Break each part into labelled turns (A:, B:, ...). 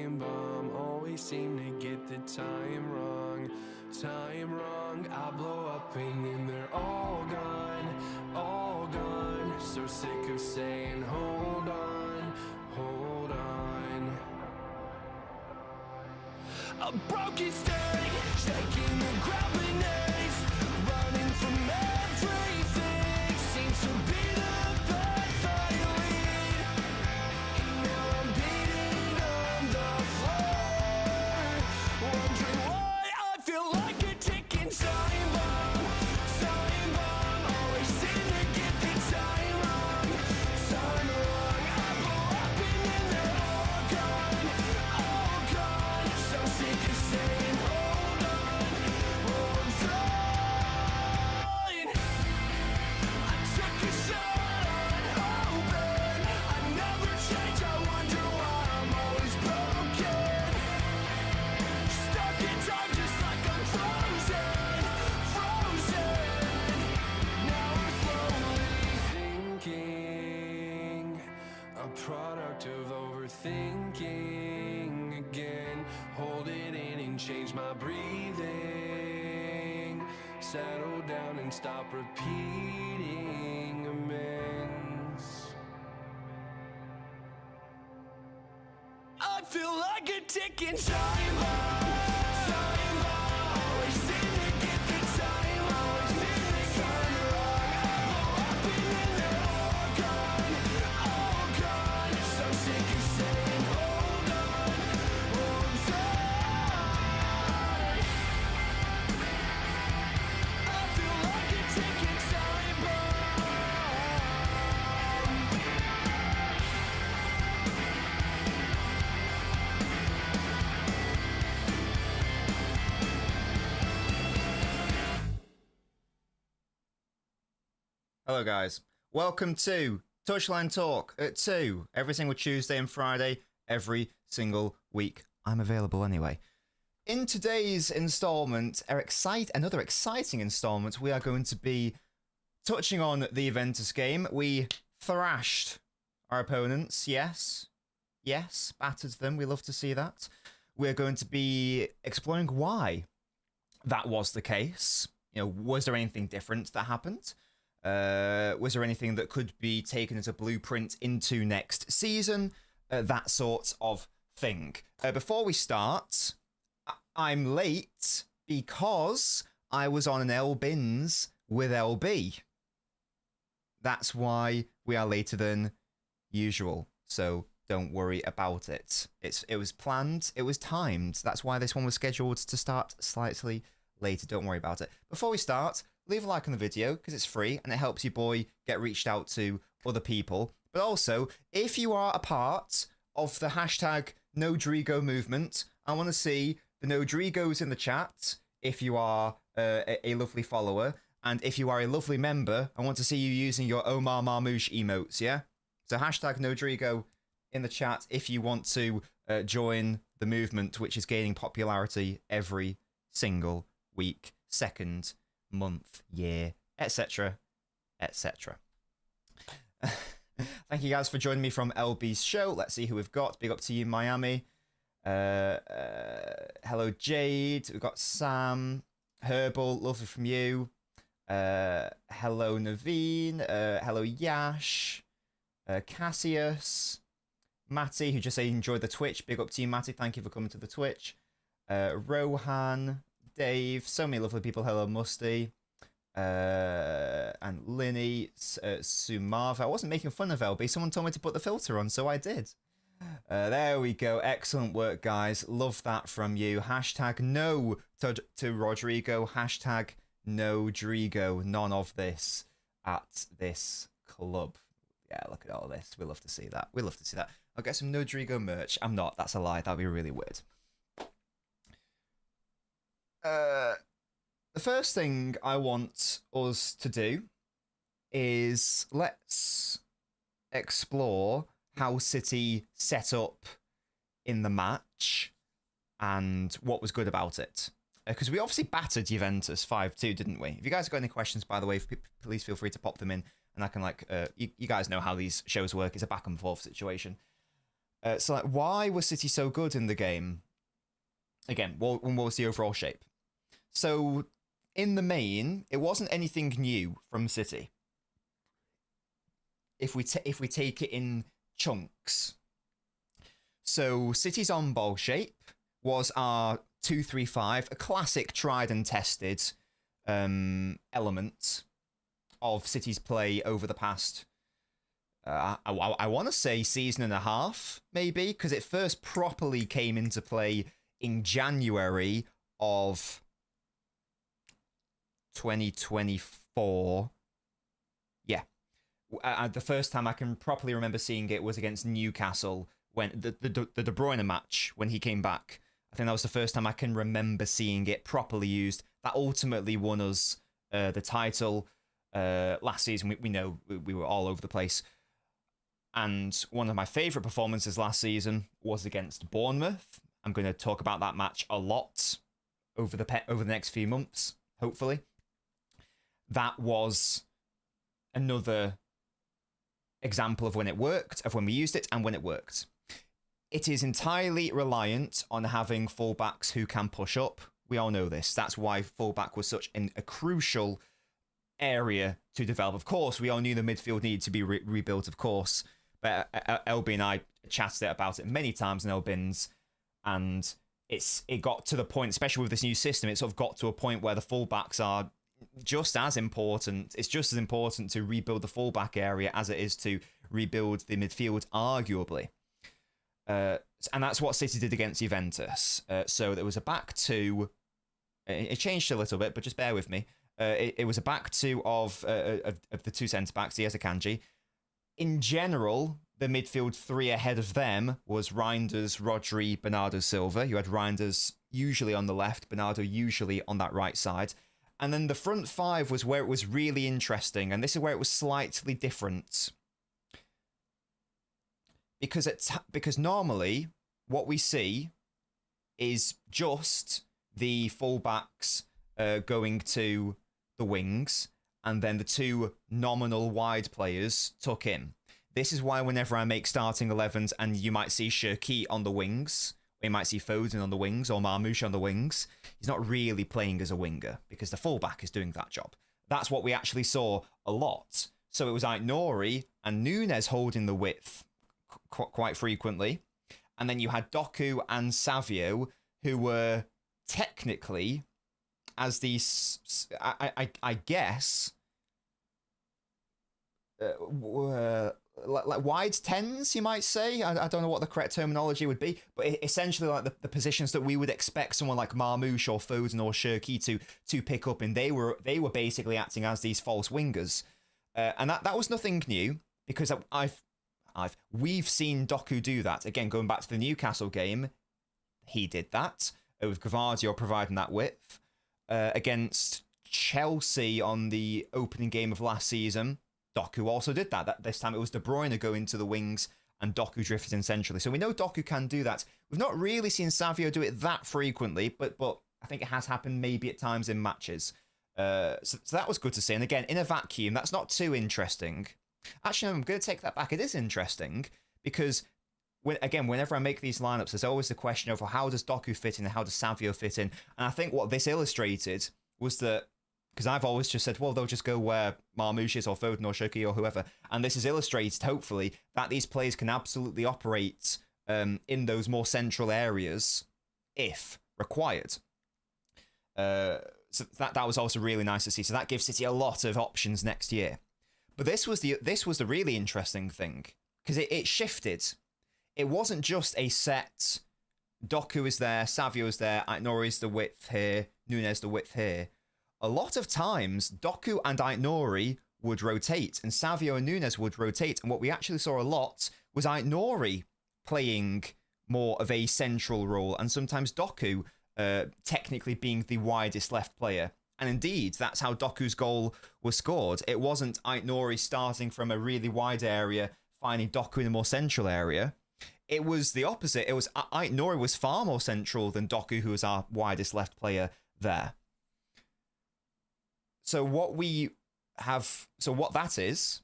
A: time bomb. Always seem to get the time wrong. Time wrong, I blow up and then they're all gone, all gone. So sick of saying hold on, hold on. A broken state, shaking the ground beneath, running from everything, seems to be the path I lead. And now I'm beating on the floor, wondering why I feel like a ticking time bomb. Time bomb, always seem to get the time wrong. Time wrong, I blow up and then they're all gone, all gone. So sick of saying hold on, hold on. I took a shot on hoping I never change. I wonder why I'm always broken. Stuck in time just like I'm frozen, frozen. Now I'm slowly thinking, a product of overthinking again. Hold it in and change my breathing. Settle down and stop repeating amends. I feel like a ticking time bomb. Time bomb, always seem to get the time wrong. Time wrong, I blow up and then they're all gone, all gone. So sick of saying hold on, hold on. I feel like a ticking time bomb.
B: Hello guys, welcome to Touchline Talk at 2, every single Tuesday and Friday, every single week. I'm available anyway. In today's installment, another exciting installment, we are going to be touching on the Juventus game. We thrashed our opponents, yes, battered them, we love to see that. We're going to be exploring why that was the case. You know, was there anything different that happened? Was there anything that could be taken as a blueprint into next season? That sort of thing. Before we start, I'm late because I was on an LBins with LB. That's why we are later than usual. So don't worry about it. It was planned. It was timed. That's why this one was scheduled to start slightly later. Don't worry about it. Before we start, leave a like on the video because it's free and it helps your boy get reached out to other people. But also, if you are a part of the hashtag NoDrigo movement, I want to see the NoDrigos in the chat if you are a lovely follower. And if you are a lovely member, I want to see you using your Omar Marmouche emotes, yeah? So hashtag NoDrigo in the chat if you want to join the movement, which is gaining popularity every single week, second month, year, etc., etc. Thank you guys for joining me from LB's show. Let's see who we've got. Big up to you, Miami. Hello, Jade. We've got Sam. Herbal, lovely from you. Hello, Naveen. Hello, Yash. Cassius. Matty, who just said he enjoyed the Twitch. Big up to you, Matty. Thank you for coming to the Twitch. Rohan. Dave, so many lovely people. Hello, Musty, and Linny, Sumava. I wasn't making fun of LB. Someone told me to put the filter on, so I did. There we go. Excellent work, guys. Love that from you. Hashtag no to Rodrigo. Hashtag no Drigo. None of this at this club. Yeah, look at all this. We love to see that. We love to see that. I'll get some no Drigo merch. I'm not. That's a lie. That'd be really weird. The first thing I want us to do is let's explore how City set up in the match and what was good about it. Because we obviously battered Juventus 5-2, didn't we? If you guys have got any questions, by the way, please feel free to pop them in. And I can, like, you guys know how these shows work. It's a back and forth situation. So, like, why was City so good in the game? Again, what was the overall shape? So, in the main, it wasn't anything new from City. If we take it in chunks, so City's on-ball shape was our 2-3-5, a classic tried and tested element of City's play over the past, I want to say season and a half, maybe, because it first properly came into play in January of 2024. Yeah. The first time I can properly remember seeing it was against Newcastle, when the De Bruyne match, when he came back. I think that was the first time I can remember seeing it properly used. That ultimately won us the title. Last season, we know we were all over the place. And one of my favourite performances last season was against Bournemouth. I'm going to talk about that match a lot over the next few months, hopefully. That was another example of when it worked, of when we used it, and when it worked. It is entirely reliant on having fullbacks who can push up. We all know this. That's why fullback was such a crucial area to develop. Of course, we all knew the midfield needed to be rebuilt, of course. But LB and I chatted about it many times in LBins, and it got to the point, especially with this new system, it sort of got to a point where the fullbacks are just as important. It's just as important to rebuild the fullback area as it is to rebuild the midfield, arguably. And that's what City did against Juventus. So there was a back two. It changed a little bit, but just bear with me. It was a back two of the two centre-backs, Diaz and Kanji. In general, the midfield three ahead of them was Reinders, Rodri, Bernardo Silva. You had Reinders usually on the left, Bernardo usually on that right side. And then the front five was where it was really interesting, and this is where it was slightly different. Because normally what we see is just the fullbacks going to the wings, and then the two nominal wide players tuck in. This is why whenever I make starting 11s, and you might see Cherki on the wings, or you might see Foden on the wings, or Marmoush on the wings, he's not really playing as a winger, because the fullback is doing that job. That's what we actually saw a lot. So it was Aït-Nouri and Núñez holding the width quite frequently, and then you had Doku and Savio, who were technically, as these, I guess, like wide tens, you might say. I don't know what the correct terminology would be, but essentially like the positions that we would expect someone like Marmoush or Foden or Cherki to pick up, and they were basically acting as these false wingers, and that was nothing new, because we've seen Doku do that. Again, going back to the Newcastle game, he did that with Gvardiol providing that width. Against Chelsea on the opening game of last season, Doku also did that. This time it was De Bruyne going to the wings and Doku drifted in centrally. So we know Doku can do that. We've not really seen Savio do it that frequently, but I think it has happened maybe at times in matches. So that was good to see. And again, in a vacuum, that's not too interesting. Actually, I'm going to take that back. It is interesting because, whenever I make these lineups, there's always the question of, well, how does Doku fit in and how does Savio fit in? And I think what this illustrated was that, because I've always just said, well, they'll just go where Marmoush is or Foden or Cherki or whoever. And this is illustrated, hopefully, that these players can absolutely operate in those more central areas if required. So that was also really nice to see. So that gives City a lot of options next year. But this was the really interesting thing, because it shifted. It wasn't just a set, Doku is there, Savio is there, Aït-Nouri's the width here, Núñez the width here. A lot of times, Doku and Aït-Nouri would rotate, and Savio and Núñez would rotate, and what we actually saw a lot was Aït-Nouri playing more of a central role, and sometimes Doku technically being the widest left player. And indeed, that's how Doku's goal was scored. It wasn't Aït-Nouri starting from a really wide area, finding Doku in a more central area. It was the opposite. It was Aït-Nouri was far more central than Doku, who was our widest left player there. So what that is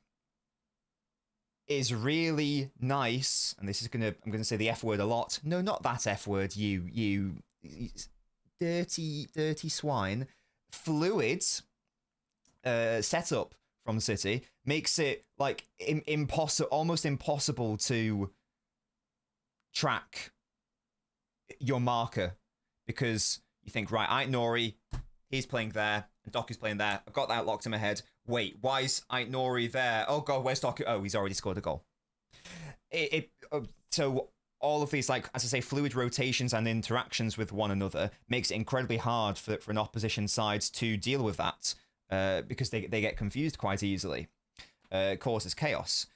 B: is really nice, and this is I'm gonna say the F word a lot. No, not that F word, you dirty swine. Fluid setup from City makes it like almost impossible to track your marker, because you think, right, Ait Nori, he's playing there, and Doku's playing there. I've got that locked in my head. Wait, why is Ait Nori there? Oh god, where's Doku? Oh, he's already scored a goal. So all of these, like, as I say, fluid rotations and interactions with one another makes it incredibly hard for an opposition side to deal with that, because they get confused quite easily. It causes chaos.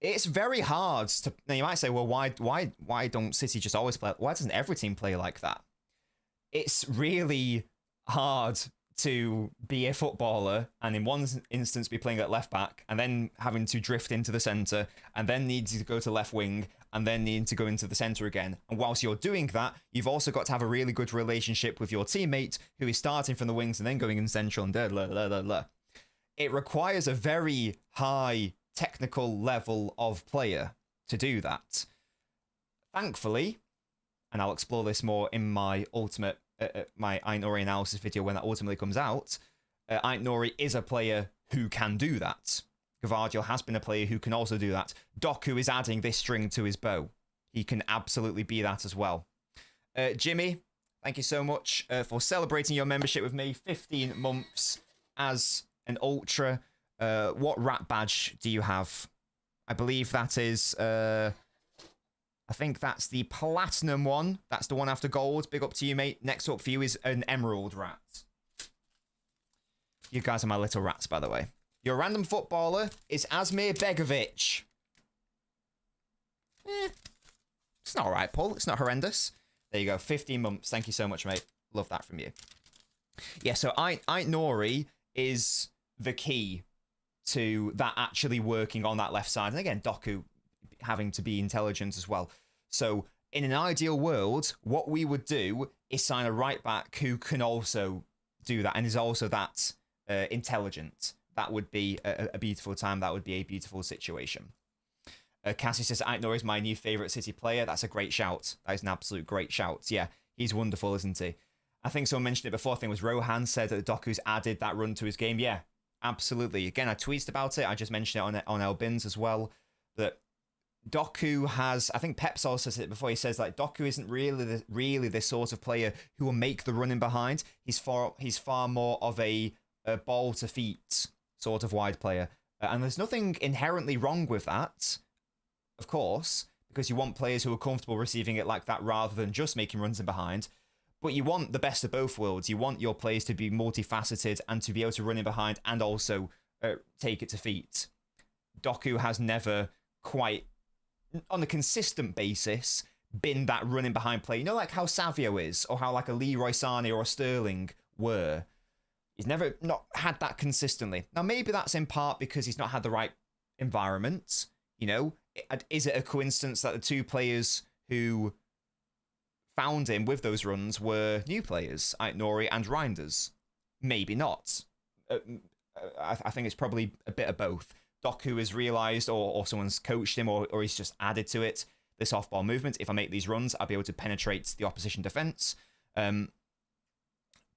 B: It's very hard to. Now you might say, well, why don't City just always play? Why doesn't every team play like that? It's really hard to be a footballer and in one instance be playing at left back and then having to drift into the centre and then need to go to left wing and then need to go into the centre again. And whilst you're doing that, you've also got to have a really good relationship with your teammate who is starting from the wings and then going in central and blah, blah, blah, blah. It requires a very high technical level of player to do that. Thankfully, and I'll explore this more in my ultimate my Ait Nori analysis video when that ultimately comes out, Ait Nori is a player who can do that. Gvardiol has been a player who can also do that. Doku is adding this string to his bow. He can absolutely be that as well. Jimmy, thank you so much for celebrating your membership with me. 15 months as an ultra. What rat badge do you have? I believe that is... I think that's the platinum one. That's the one after gold. Big up to you, mate. Next up for you is an emerald rat. You guys are my little rats, by the way. Your random footballer is Asmir Begovic. It's not alright, Paul. It's not horrendous. There you go. 15 months. Thank you so much, mate. Love that from you. Yeah, so Ait Nori is the key to that actually working on that left side. And again, Doku having to be intelligent as well. So in an ideal world, what we would do is sign a right back who can also do that and is also that intelligent. That would be a beautiful time. That would be a beautiful situation. Cassie says, Ait Nori is my new favourite City player. That's a great shout. That is an absolute great shout. Yeah, he's wonderful, isn't he? I think someone mentioned it before. I think it was Rohan said that Doku's added that run to his game. Yeah, absolutely. Again, I tweeted about it. I just mentioned it on LNobbins as well. That Doku has, I think Pep's also said it before, he says like Doku isn't really the sort of player who will make the running behind. He's far more of a ball to feet sort of wide player. And there's nothing inherently wrong with that, of course, because you want players who are comfortable receiving it like that rather than just making runs in behind. But you want the best of both worlds. You want your players to be multifaceted and to be able to run in behind and also take it to feet. Doku has never quite, on a consistent basis, been that running behind player. You know, like how Savio is, or how like a Leroy Sané or a Sterling were. He's never not had that consistently. Now, maybe that's in part because he's not had the right environment. You know, is it a coincidence that the two players who found him with those runs were new players, Ait Nori and Reinders? Maybe not. I think it's probably a bit of both. Doku has realised, or someone's coached him, or he's just added to it, this off-ball movement. If I make these runs, I'll be able to penetrate the opposition defence.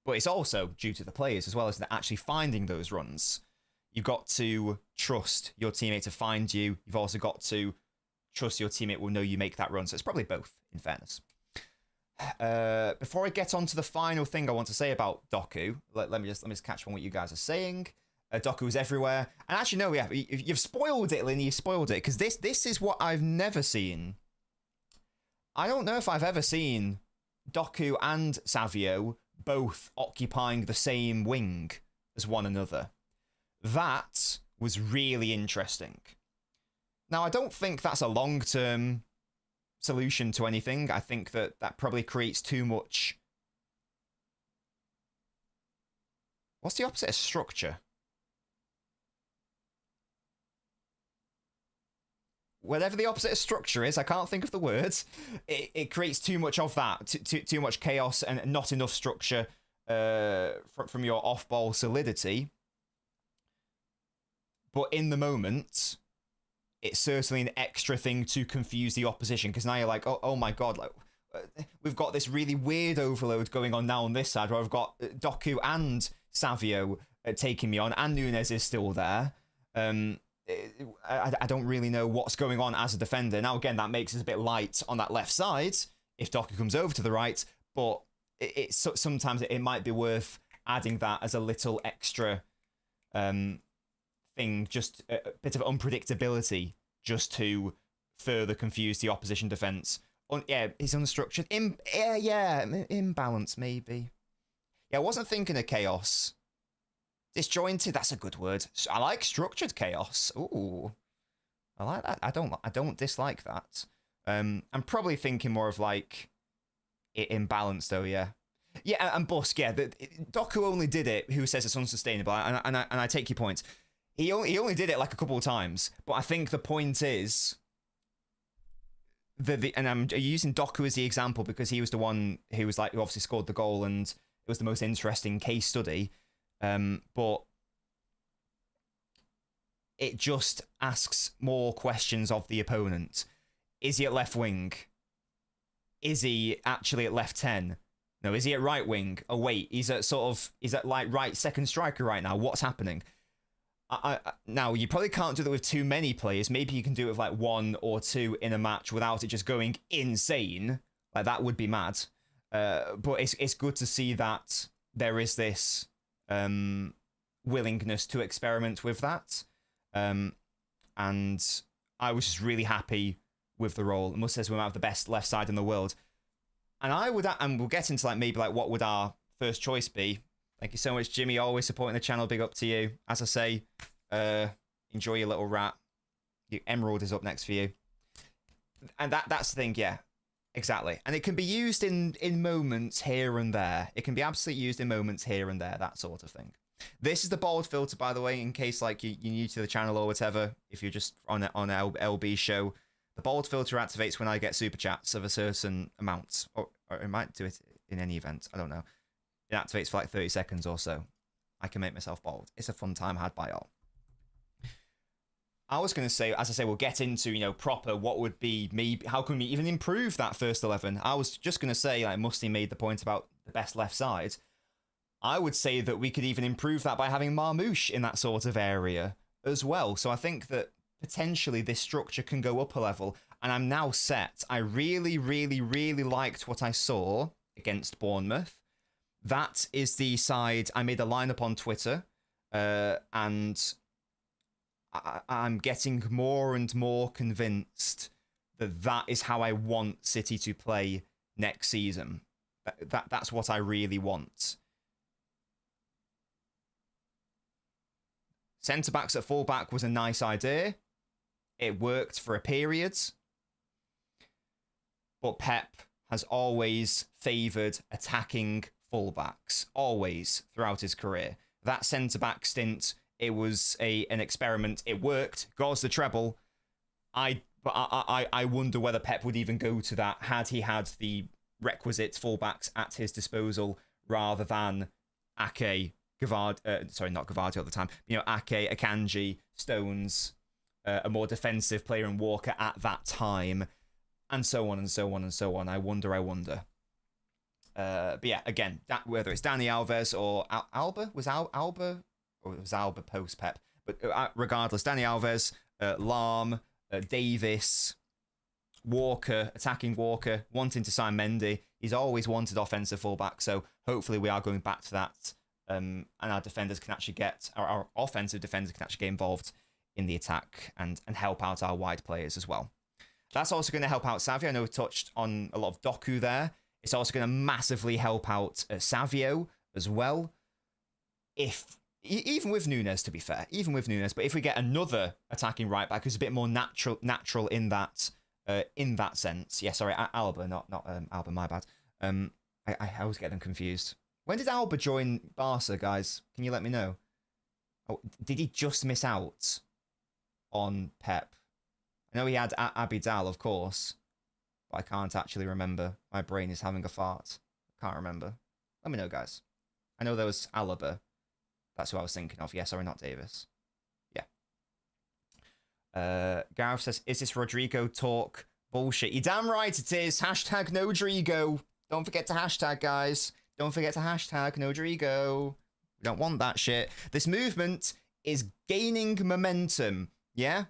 B: But it's also due to the players as well as actually finding those runs. You've got to trust your teammate to find you. You've also got to trust your teammate will know you make that run. So it's probably both, in fairness. Before I get on to the final thing I want to say about Doku, let me just catch on what you guys are saying. Doku is everywhere. And actually, no, yeah, you've spoiled it, Linny. You spoiled it. Because this is what I've never seen. I don't know if I've ever seen Doku and Savio both occupying the same wing as one another. That was really interesting. Now, I don't think that's a long-term solution to anything. I think that probably creates too much... What's the opposite of structure? Whatever the opposite of structure is, I can't think of the words. It creates too much of that, too much chaos and not enough structure from your off-ball solidity. But in the moment, it's certainly an extra thing to confuse the opposition, because now you're like, oh my god, like we've got this really weird overload going on now on this side, where I've got Doku and Savio taking me on, and Nunes is still there. I don't really know what's going on as a defender. Now, again, that makes us a bit light on that left side if Doku comes over to the right, but sometimes it might be worth adding that as a little extra thing, just a bit of unpredictability, just to further confuse the opposition defense. Yeah, he's unstructured. Imbalance, maybe. Yeah, I wasn't thinking of chaos. Disjointed, that's a good word. I like structured chaos. Ooh. I like that. I don't dislike that. I'm probably thinking more of like imbalanced though, yeah. Yeah, and Busk, yeah, Doku only did it, who says it's unsustainable, and I take your point. He only did it like a couple of times, but I think the point is and I'm using Doku as the example because he was the one who was like, who obviously scored the goal, and it was the most interesting case study. But it just asks more questions of the opponent. Is he at left wing? Is he actually at left 10? No, is he at right wing? Oh wait, he's at like right second striker right now. What's happening? Now, you probably can't do that with too many players. Maybe you can do it with like one or two in a match without it just going insane. Like, that would be mad. But it's good to see that there is this willingness to experiment with that. And I was just really happy with the role. I must say, we might have the best left side in the world. And we'll get into like maybe like what would our first choice be. Thank you so much, Jimmy. Always supporting the channel. Big up to you. As I say, enjoy your little rat. Emerald is up next for you. And that's the thing, yeah. Exactly. And it can be used in moments here and there. It can be absolutely used in moments here and there, that sort of thing. This is the bold filter, by the way, in case like you're new to the channel or whatever. If you're just on LB show, the bold filter activates when I get super chats of a certain amount. Or it might do it in any event. I don't know. It activates for like 30 seconds or so. I can make myself bold. It's a fun time had by all. I was going to say, as I say, we'll get into, proper what would be me. How can we even improve that first 11? I was just going to say, like Musty made the point about the best left side. I would say that we could even improve that by having Marmouche in that sort of area as well. So I think that potentially this structure can go up a level. And I'm now set. I really, really, really liked what I saw against Bournemouth. That is the side. I made a lineup on Twitter, and I'm getting more and more convinced that that is how I want City to play next season. That's what I really want. Centre-backs at full-back was a nice idea. It worked for a period. But Pep has always favoured attacking fullbacks, always throughout his career. That centre-back stint, it was an experiment. It worked. Got us the treble. I wonder whether Pep would even go to that had he had the requisite fullbacks at his disposal rather than Ake, not Gavardi at the time. Ake, Akanji, Stones, a more defensive player in Walker at that time, and so on and so on and so on. I wonder. But yeah, again, whether it's Dani Alves or Alba, was Alba, or it was Alba post Pep, but regardless, Dani Alves, Lahm, Davis, Walker, attacking Walker, wanting to sign Mendy. He's always wanted offensive fullback, so hopefully we are going back to that, and our defenders can actually our offensive defenders can actually get involved in the attack and help out our wide players as well. That's also going to help out Savio. I know we touched on a lot of Doku there. It's also going to massively help out Savio as well. Even with Nunes, to be fair, but if we get another attacking right back who's a bit more natural in that sense. Yeah, sorry, Alba, not Alba. My bad. I always get them confused. When did Alba join Barca, guys? Can you let me know? Oh, did he just miss out on Pep? I know he had Abidal, of course. I can't actually remember. My brain is having a fart. Can't remember. Let me know, guys. I know there was Alaba. That's who I was thinking of. Yeah, sorry, not Davis. Yeah. Gareth says, is this Rodrigo talk bullshit? You're damn right it is. Hashtag no Drigo. Don't forget to hashtag, guys. Don't forget to hashtag no Drigo. We don't want that shit. This movement is gaining momentum. Yeah?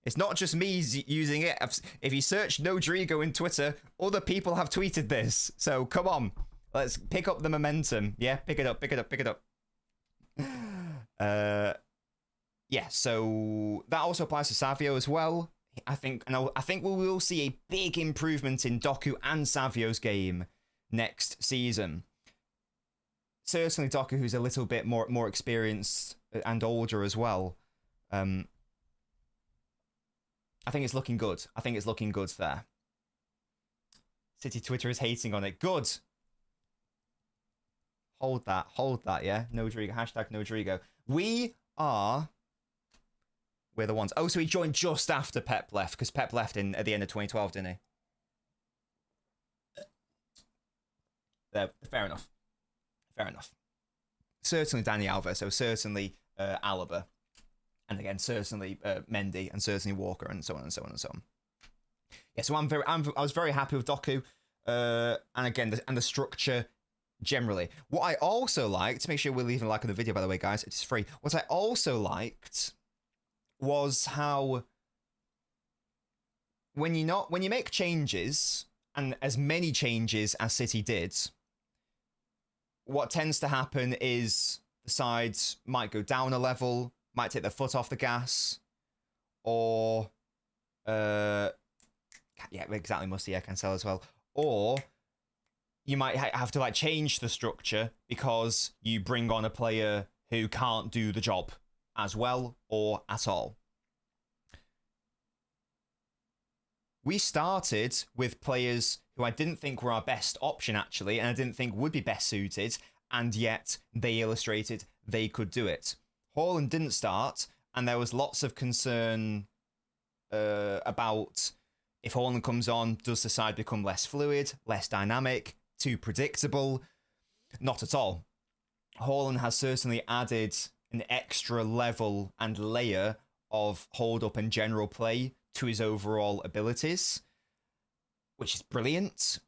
B: It's not just me using it. If you search no Drigo in Twitter, other people have tweeted this. So come on. Let's pick up the momentum. Yeah, pick it up, pick it up, pick it up. Yeah, so that also applies to Savio as well. I think we will see a big improvement in Doku and Savio's game next season. Certainly Doku, who's a little bit more experienced and older as well. I think it's looking good. I think it's looking good there. City Twitter is hating on it. Good. Hold that, yeah? No Drigo. Hashtag no Drigo. We're the ones. Oh, so he joined just after Pep left, because Pep left at the end of 2012, didn't he? Fair enough. Fair enough. Certainly Dani Alves, so certainly Alaba. And again, certainly Mendy, and certainly Walker, and so on and so on and so on. Yeah, so I was very happy with Doku, and again, the structure generally. What I also liked, make sure we're leaving a like on the video, by the way, guys, it's free. What I also liked was how when you make changes, and as many changes as City did, what tends to happen is the sides might go down a level, might take their foot off the gas, or yeah, exactly, Musty, yeah, Cancel as well, or you might have to like change the structure because you bring on a player who can't do the job as well or at all. We started with players who I didn't think were our best option, actually, and I didn't think would be best suited, and yet they illustrated they could do it. Haaland didn't start, and there was lots of concern about if Haaland comes on, does the side become less fluid, less dynamic, too predictable? Not at all. Haaland has certainly added an extra level and layer of hold-up and general play to his overall abilities, which is brilliant.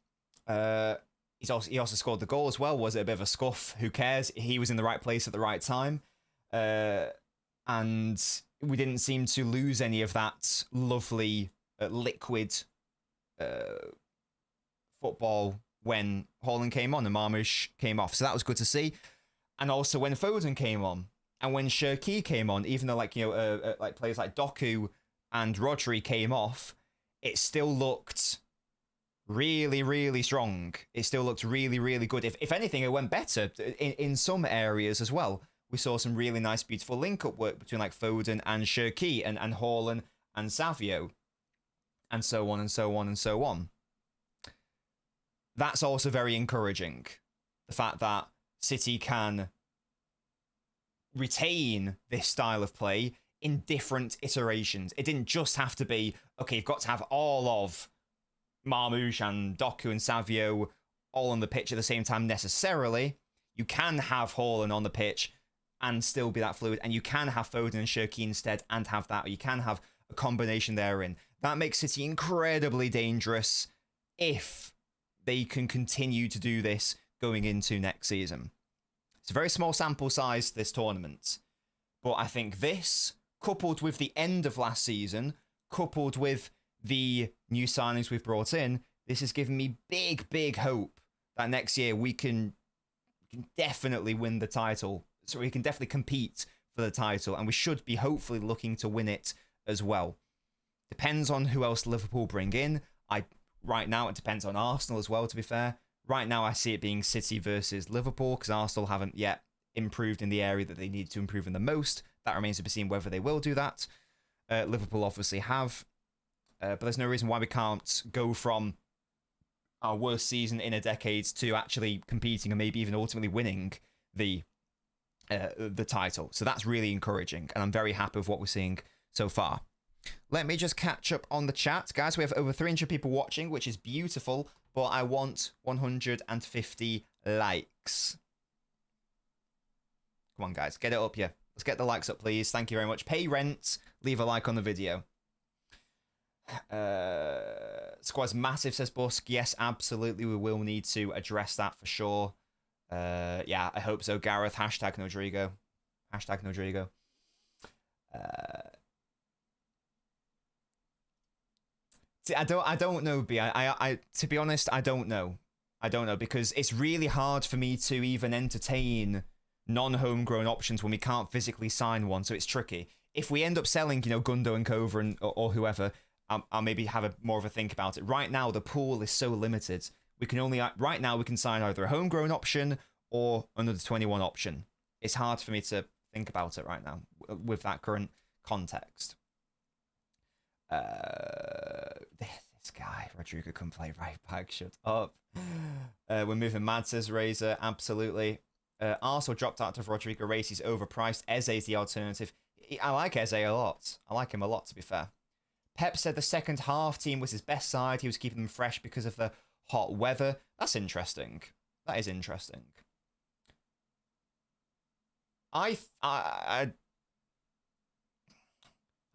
B: He also scored the goal as well. Was it a bit of a scuff? Who cares? He was in the right place at the right time. And we didn't seem to lose any of that lovely liquid football when Haaland came on and Marmoush came off. So that was good to see. And also when Foden came on and when Cherki came on, even though like players like Doku and Rodri came off, it still looked really, really strong. It still looked really, really good. If anything, it went better in some areas as well. We saw some really nice, beautiful link-up work between like Foden and Cherki and Haaland and Savio, and so on and so on and so on. That's also very encouraging. The fact that City can retain this style of play in different iterations. It didn't just have to be, okay, you've got to have all of Marmoush and Doku and Savio all on the pitch at the same time necessarily. You can have Haaland on the pitch and still be that fluid, and you can have Foden and Cherki instead and have that, or you can have a combination therein. That makes City incredibly dangerous if they can continue to do this going into next season. It's a very small sample size, this tournament, but I think this, coupled with the end of last season, coupled with the new signings we've brought in, this has given me big hope that next year we can definitely win the title. So we can definitely compete for the title, and we should be hopefully looking to win it as well. Depends on who else Liverpool bring in. Right now it depends on Arsenal as well, to be fair. Right now I see it being City versus Liverpool, because Arsenal haven't yet improved in the area that they need to improve in the most. That remains to be seen whether they will do that. Liverpool obviously have. But there's no reason why we can't go from our worst season in a decade to actually competing and maybe even ultimately winning the title. So that's really encouraging, and I'm very happy with what we're seeing so far. Let me just catch up on the chat. Guys, we have over 300 people watching, which is beautiful, but I want 150 likes. Come on, guys, get it up here. Let's get the likes up, please. Thank you very much. Pay rent. Leave a like on the video. Squad's massive, says Busk. Yes, absolutely. We will need to address that for sure. Yeah, I hope so, Gareth. Hashtag Nodrigo. Hashtag Nodrigo. See, I don't know, B. I to be honest, I don't know. I don't know, because it's really hard for me to even entertain non-homegrown options when we can't physically sign one, so it's tricky. If we end up selling, you know, Gundo and Kova and or whoever, I'll maybe have more of a think about it. Right now, the pool is so limited. We can only right now we can sign either a homegrown option or another 21 option. It's hard for me to think about it right now with that current context. This guy, Rodrigo, can play right back. Shut up. We're moving mad, says Razor. Absolutely. Arsenal dropped out of Rodrigo race. He's overpriced. Eze's the alternative. I like Eze a lot. I like him a lot, to be fair. Pep said the second half team was his best side. He was keeping them fresh because of the hot weather. That's interesting. That is interesting. I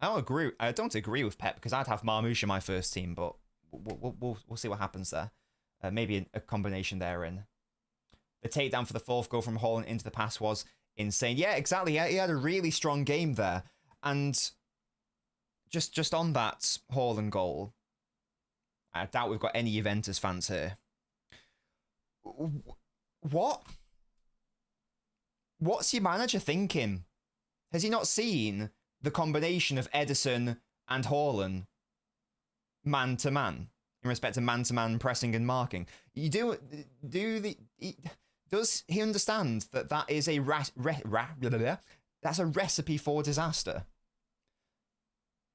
B: don't agree. I don't agree with Pep, because I'd have Marmoush in my first team, but we'll see what happens there. Maybe a combination therein. The takedown for the fourth goal from Haaland into the pass was insane. Yeah, exactly. He had a really strong game there, and just on that Haaland goal, I doubt we've got any Juventus fans here. What's your manager thinking? Has he not seen the combination of Ederson and Haaland man-to-man, in respect to man-to-man pressing and marking? Does he understand that that is a that's a recipe for disaster?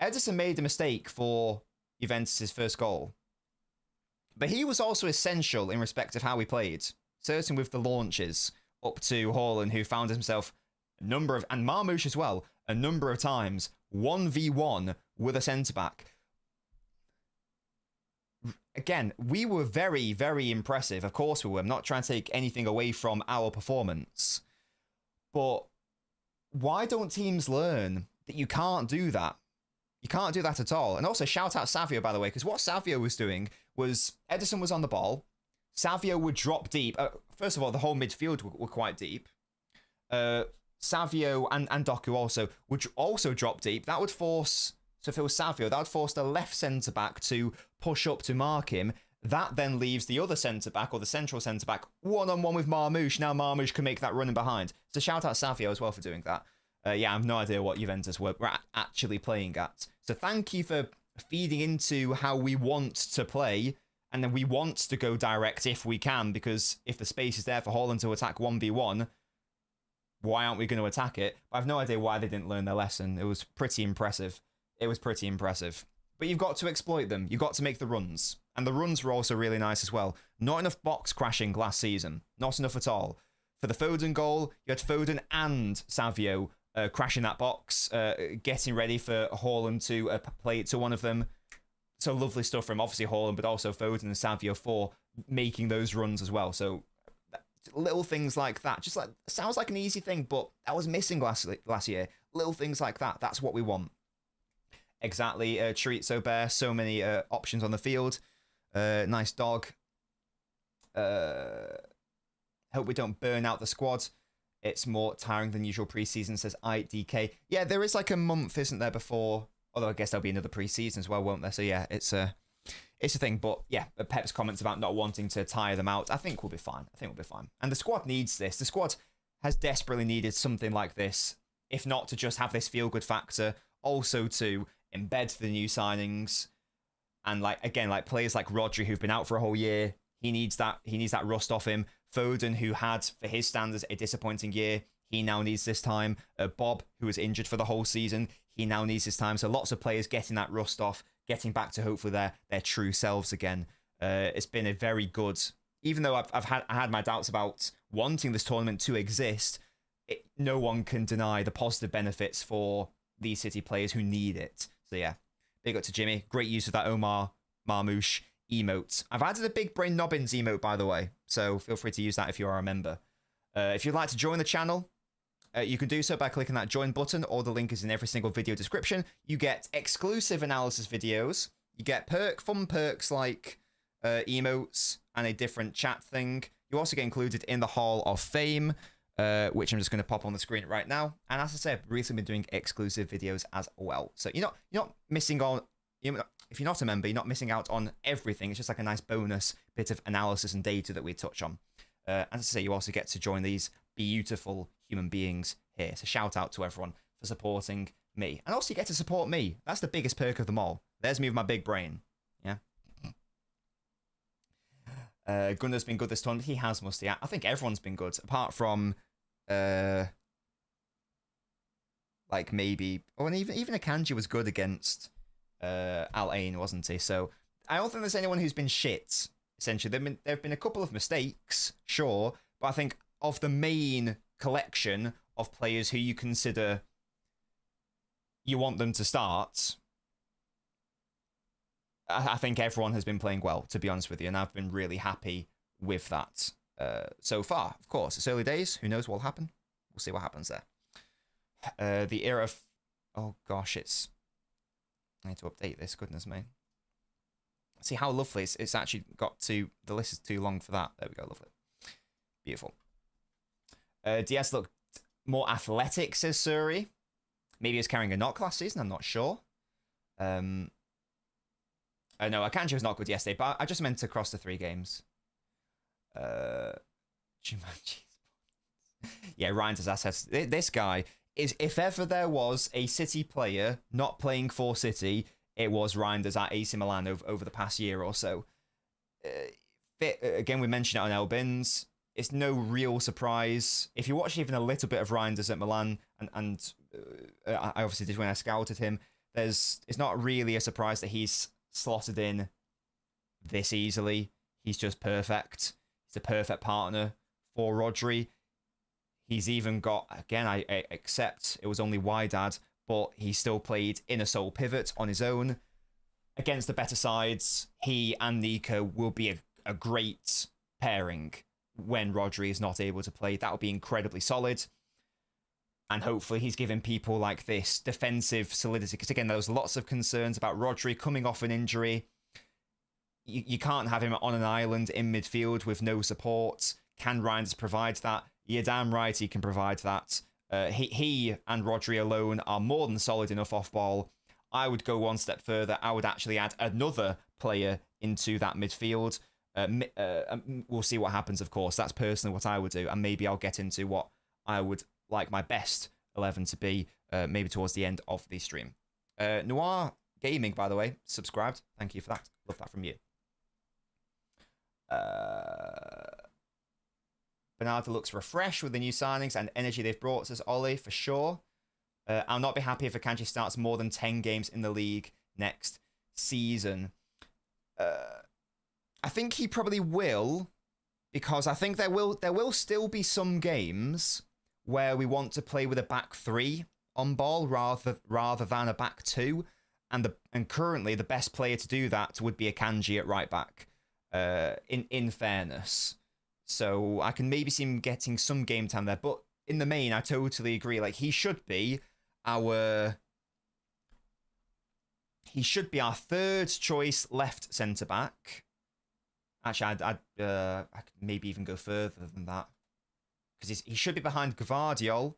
B: Ederson made a mistake for Juventus' first goal, but he was also essential in respect of how he played, certain with the launches up to Haaland, who found himself and Marmoush as well, a number of times 1v1 with a centre-back. Again, we were very, very impressive. Of course we were. I'm not trying to take anything away from our performance. But why don't teams learn that you can't do that? You can't do that at all. And also, shout out Savio, by the way, because what Savio was doing was Ederson was on the ball. Savio would drop deep. First of all, the whole midfield were quite deep. Savio and Doku also would also drop deep. That would force... So if it was Savio, that would force the left centre-back to push up to mark him. That then leaves the other centre-back, or the central centre-back, one-on-one with Marmoush. Now Marmoush can make that running behind. So shout out Savio as well for doing that. Yeah, I have no idea what Juventus were actually playing at. So thank you for feeding into how we want to play, and then we want to go direct if we can, because if the space is there for Haaland to attack 1v1, why aren't we going to attack it? I have no idea why they didn't learn their lesson. It was pretty impressive. It was pretty impressive. But you've got to exploit them. You've got to make the runs. And the runs were also really nice as well. Not enough box crashing last season. Not enough at all. For the Foden goal, you had Foden and Savio crashing that box, getting ready for Haaland to play it to one of them. So lovely stuff from obviously Haaland, but also Foden and Savio for making those runs as well. So little things like that. Just like, sounds like an easy thing, but that was missing last year. Little things like that. That's what we want. Exactly. Chorizo Bear, so many options on the field. Nice dog. Hope we don't burn out the squad. It's more tiring than usual preseason, says IDK. Yeah, there is like a month, isn't there, before... Although I guess there'll be another preseason as well, won't there? So yeah, it's a thing. But yeah, Pep's comments about not wanting to tire them out, I think we'll be fine. I think we'll be fine. And the squad needs this. The squad has desperately needed something like this, if not to just have this feel-good factor, also to embed the new signings. And like again, like players like Rodri, who've been out for a whole year, he needs that rust off him. Foden, who had, for his standards, a disappointing year, he now needs this time. Bob, who was injured for the whole season, he now needs his time. So lots of players getting that rust off, getting back to hopefully their true selves again. It's been a very good, even though I had my doubts about wanting this tournament to exist, no one can deny the positive benefits for these City players who need it. So yeah, big up to Jimmy. Great use of that Omar Marmoush emote. I've added a big brain Nobbins emote, by the way, so feel free to use that if you are a member. If you'd like to join the channel, You can do so by clicking that join button, or the link is in every single video description. You get exclusive analysis videos. You get fun perks like emotes and a different chat thing. You also get included in the Hall of Fame, which I'm just going to pop on the screen right now. And as I said, I've recently been doing exclusive videos as well. So you're not missing on. If you're not a member, you're not missing out on everything. It's just like a nice bonus bit of analysis and data that we touch on. As I say, you also get to join these beautiful human beings here. So shout out to everyone for supporting me. And also you get to support me. That's the biggest perk of them all. There's me with my big brain. Yeah. Gunnar's been good this tournament. He has, Musty. I think everyone's been good, apart from like maybe, and even Akanji was good against Al Ain, wasn't he? So I don't think there's anyone who's been shit. Essentially, there have been a couple of mistakes, sure, but I think of the main collection of players who you consider you want them to start, I think everyone has been playing well, to be honest with you, and I've been really happy with that so far. Of course, it's early days. Who knows what will happen? We'll see what happens there. The era of... Oh, gosh, I need to update this. Goodness me. See how lovely it's actually got to... The list is too long for that. There we go, lovely. Beautiful. Diaz looked more athletic, says Suri. Maybe he was carrying a knock last season, I'm not sure. No, Akanji was not good yesterday, but I just meant to cross the 3 games. Jumanji. Yeah, Ryan does ask, this guy is, if ever there was a City player not playing for City, it was Reinders at AC Milan over the past year or so. Again, we mentioned it on LNobbins. It's no real surprise. If you watch even a little bit of Reinders at Milan, and I obviously did when I scouted him, it's not really a surprise that he's slotted in this easily. He's just perfect. He's a perfect partner for Rodri. He's even got, again, I accept it was only Wydad, but he still played inner sole pivot on his own. Against the better sides, he and Nico will be a great pairing when Rodri is not able to play. That will be incredibly solid. And hopefully he's giving people like this defensive solidity. Because again, there was lots of concerns about Rodri coming off an injury. You can't have him on an island in midfield with no support. Can Reinders provide that? You're damn right he can provide that. He and Rodri alone are more than solid enough off ball. I would go one step further. I would actually add another player into that midfield. We'll see what happens, of course. That's personally what I would do. And maybe I'll get into what I would like my best 11 to be maybe towards the end of the stream. Noir Gaming, by the way, subscribed. Thank you for that. Love that from you. Bernardo looks refreshed with the new signings and energy they've brought, says Ollie, for sure. I'll not be happy if Akanji starts more than 10 games in the league next season. I think he probably will, because I think there will still be some games where we want to play with a back 3 on ball rather than a back 2, and currently the best player to do that would be Akanji at right back. In fairness, so I can maybe see him getting some game time there, but in the main, I totally agree. Like he should be our 3rd choice left centre back. Actually, I could maybe even go further than that, because he should be behind Gvardiol.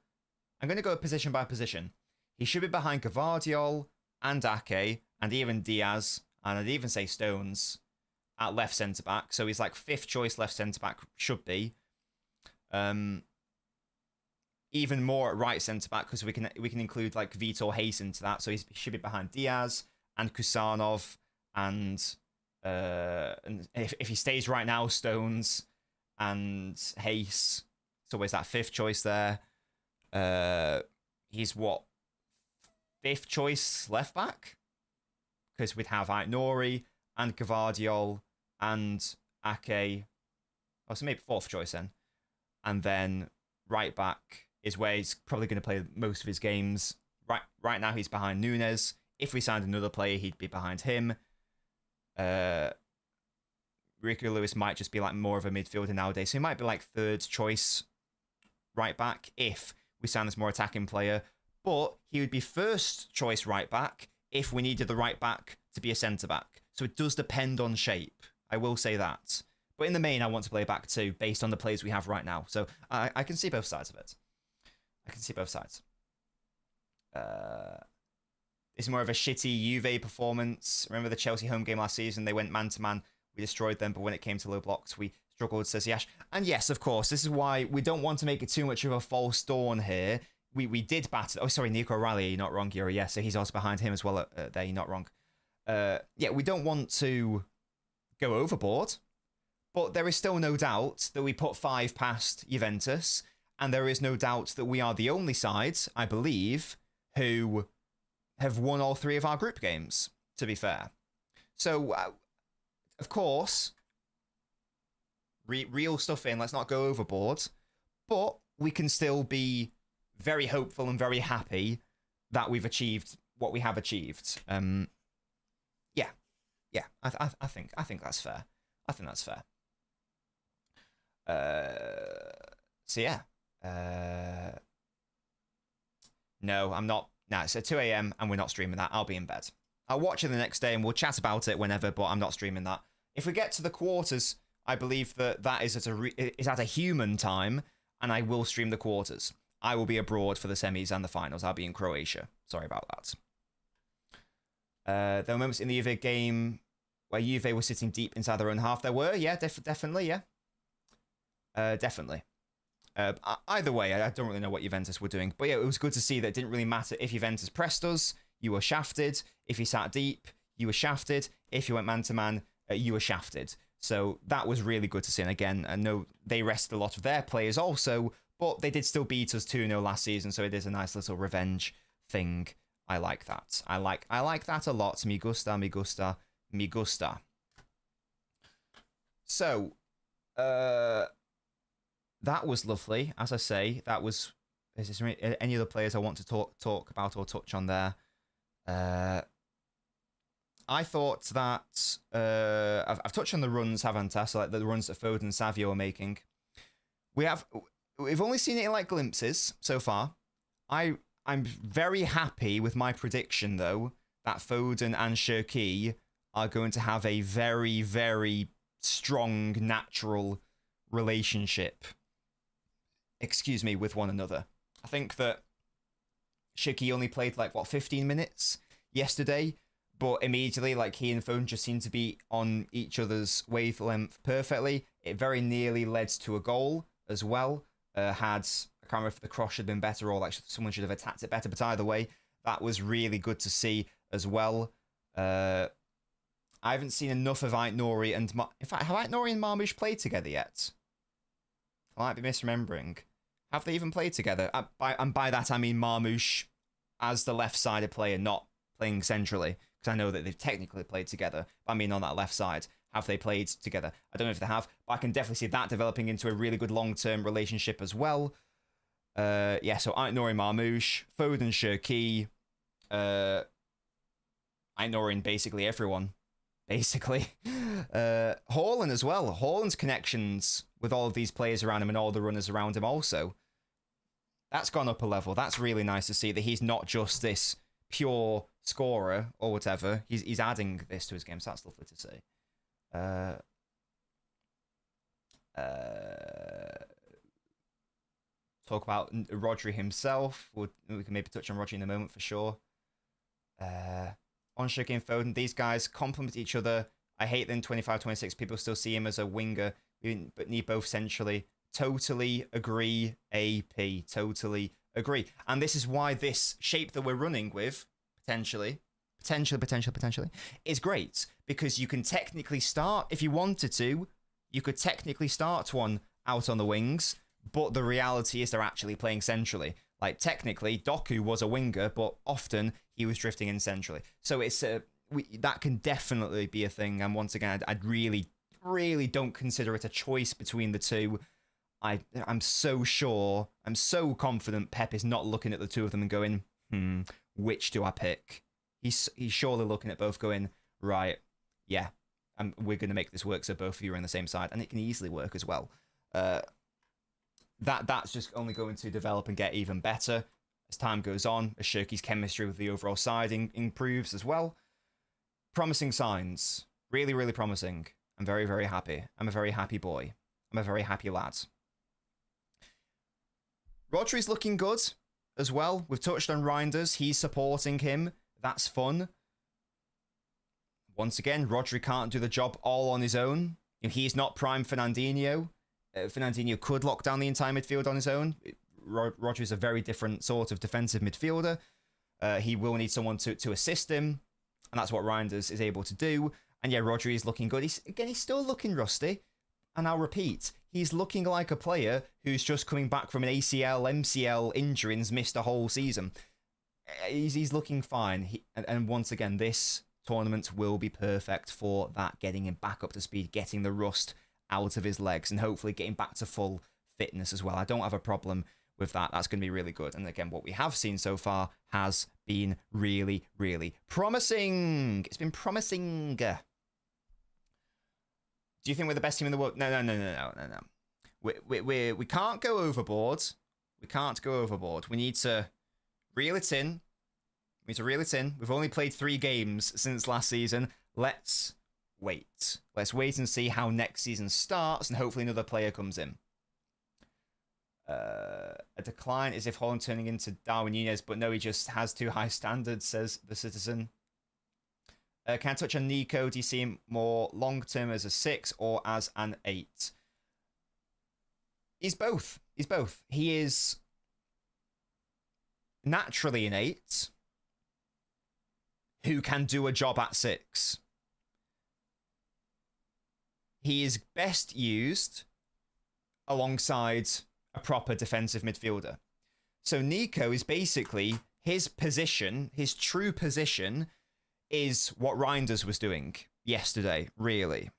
B: I'm going to go position by position. He should be behind Gvardiol and Ake, and even Diaz, and I'd even say Stones at left centre back. So he's like 5th choice left centre back, should be. Even more at right centre back, because we can include like Vitor Hayes into that. So he should be behind Diaz and Kusanov, and if he stays right now, Stones and Hayes. So where's that 5th choice there? He's what, 5th choice left back? Because we'd have Nori and Gvardiol and Ake. Oh, so maybe 4th choice then. And then right back is where he's probably going to play most of his games. Right now he's behind Nunes. If we signed another player, he'd be behind him. Rico Lewis might just be like more of a midfielder nowadays. So he might be like 3rd choice right back if we sign this more attacking player, but he would be first choice right back if we needed the right back to be a centre back. So it does depend on shape. I will say that. But in the main, I want to play back 2 based on the players we have right now. So I can see both sides of it. I can see both sides. It's more of a shitty Juve performance. Remember the Chelsea home game last season? They went man-to-man. We destroyed them, but when it came to low blocks, we struggled, says Yash. And yes, of course, this is why we don't want to make it too much of a false dawn here. We did batter... Oh, sorry, Nico O'Reilly, you're not wrong, Yuri. Yeah, so he's also behind him as well there, you're not wrong. Yeah, we don't want to go overboard, but there is still no doubt that we put 5 past Juventus, and there is no doubt that we are the only side, I believe, who have won all 3 of our group games, to be fair. So, of course, real stuff in, let's not go overboard, but we can still be very hopeful and very happy that we've achieved what we have achieved. Yeah, I think that's fair. I think that's fair. So yeah. No, I'm not. No, it's at 2 a.m. and we're not streaming that. I'll be in bed. I'll watch it the next day and we'll chat about it whenever, but I'm not streaming that. If we get to the quarters, I believe that is at a human time, and I will stream the quarters. I will be abroad for the semis and the finals. I'll be in Croatia. Sorry about that. There were moments in the Juve game where Juve was sitting deep inside their own half. There were, yeah, definitely, yeah. Definitely. Either way, I don't really know what Juventus were doing. But yeah, it was good to see that it didn't really matter if Juventus pressed us, you were shafted. If you sat deep, you were shafted. If you went man-to-man, you were shafted. So that was really good to see. And again, I know they rested a lot of their players also, but they did still beat us 2-0 last season, so it is a nice little revenge thing. I like that. I like that a lot. Me gusta, me gusta, me gusta. So, that was lovely. As I say, that was... Is there any other players I want to talk about or touch on there? I thought that... I've touched on the runs, haven't I? So like the runs that Foden and Savio are making. We've only seen it in like glimpses so far. I'm very happy with my prediction, though, that Foden and Cherki are going to have a very, very strong, natural relationship, with one another. I think that Cherki only played, 15 minutes yesterday, but immediately, he and Foden just seemed to be on each other's wavelength perfectly. It very nearly led to a goal as well. I can't remember if the cross should have been better or someone should have attacked it better, but either way, that was really good to see as well. I haven't seen enough of Aït-Nouri and... In fact, have Aït-Nouri and Marmoush played together yet? I might be misremembering. Have they even played together? And by that, I mean Marmoush as the left-sided player, not playing centrally, because I know that they've technically played together, but I mean on that left side. Have they played together? I don't know if they have, but I can definitely see that developing into a really good long-term relationship as well. Yeah, so Aït-Nouri, Marmoush, Foden, Cherki, Aït-Nouri and basically everyone. Basically. Haaland as well. Haaland's connections with all of these players around him and all the runners around him also. That's gone up a level. That's really nice to see that he's not just this pure scorer or whatever. He's adding this to his game, so that's lovely to see. Talk about Rodri himself. We can maybe touch on Rodri in a moment for sure. On Cherki and Foden, these guys complement each other. I hate that in 25-26 people still see him as a winger, but need both centrally. Totally agree, AP. Totally agree. And this is why this shape that we're running with, potentially, is great. Because you can technically start, if you wanted to, you could technically start one out on the wings, but the reality is they're actually playing centrally. Technically, Doku was a winger, but often he was drifting in centrally. So it's that can definitely be a thing. And once again, I'd really, really don't consider it a choice between the two. I'm so sure, I'm so confident Pep is not looking at the two of them and going, which do I pick? He's surely looking at both going, right, yeah, we're going to make this work so both of you are on the same side. And it can easily work as well. that's just only going to develop and get even better as time goes on, as Shirky's chemistry with the overall side improves as well. Promising signs. Really, really promising. I'm very, very happy. I'm a very happy boy. I'm a very happy lad. Rodri's looking good as well. We've touched on Reinders. He's supporting him. That's fun. Once again, Rodri can't do the job all on his own. He's not prime Fernandinho. Fernandinho could lock down the entire midfield on his own. Rodri's a very different sort of defensive midfielder. He will need someone to assist him, and that's what Reinders is able to do. And yeah, Rodri is looking good. He's still looking rusty. And I'll repeat, he's looking like a player who's just coming back from an ACL, MCL injury and's missed a whole season. He's looking fine. And once again, this tournament will be perfect for that, getting him back up to speed, getting the rust out of his legs, and hopefully getting back to full fitness as well. I don't have a problem with that. That's going to be really good. And again, what we have seen so far has been really, really promising. It's been promising. Do you think we're the best team in the world? No. We can't go overboard. We can't go overboard. We need to reel it in. We need to reel it in. We've only played 3 games since last season. Let's wait. Let's wait and see how next season starts, and hopefully another player comes in. A decline is if Holland turning into Darwin Núñez, but no, he just has too high standards, says the Citizen. Can I touch on Nico? Do you see him more long-term as a 6 or as an 8? He's both. He's both. He is naturally an 8 who can do a job at 6. He is best used alongside a proper defensive midfielder. So Nico is basically his position, his true position, is what Reinders was doing yesterday, really.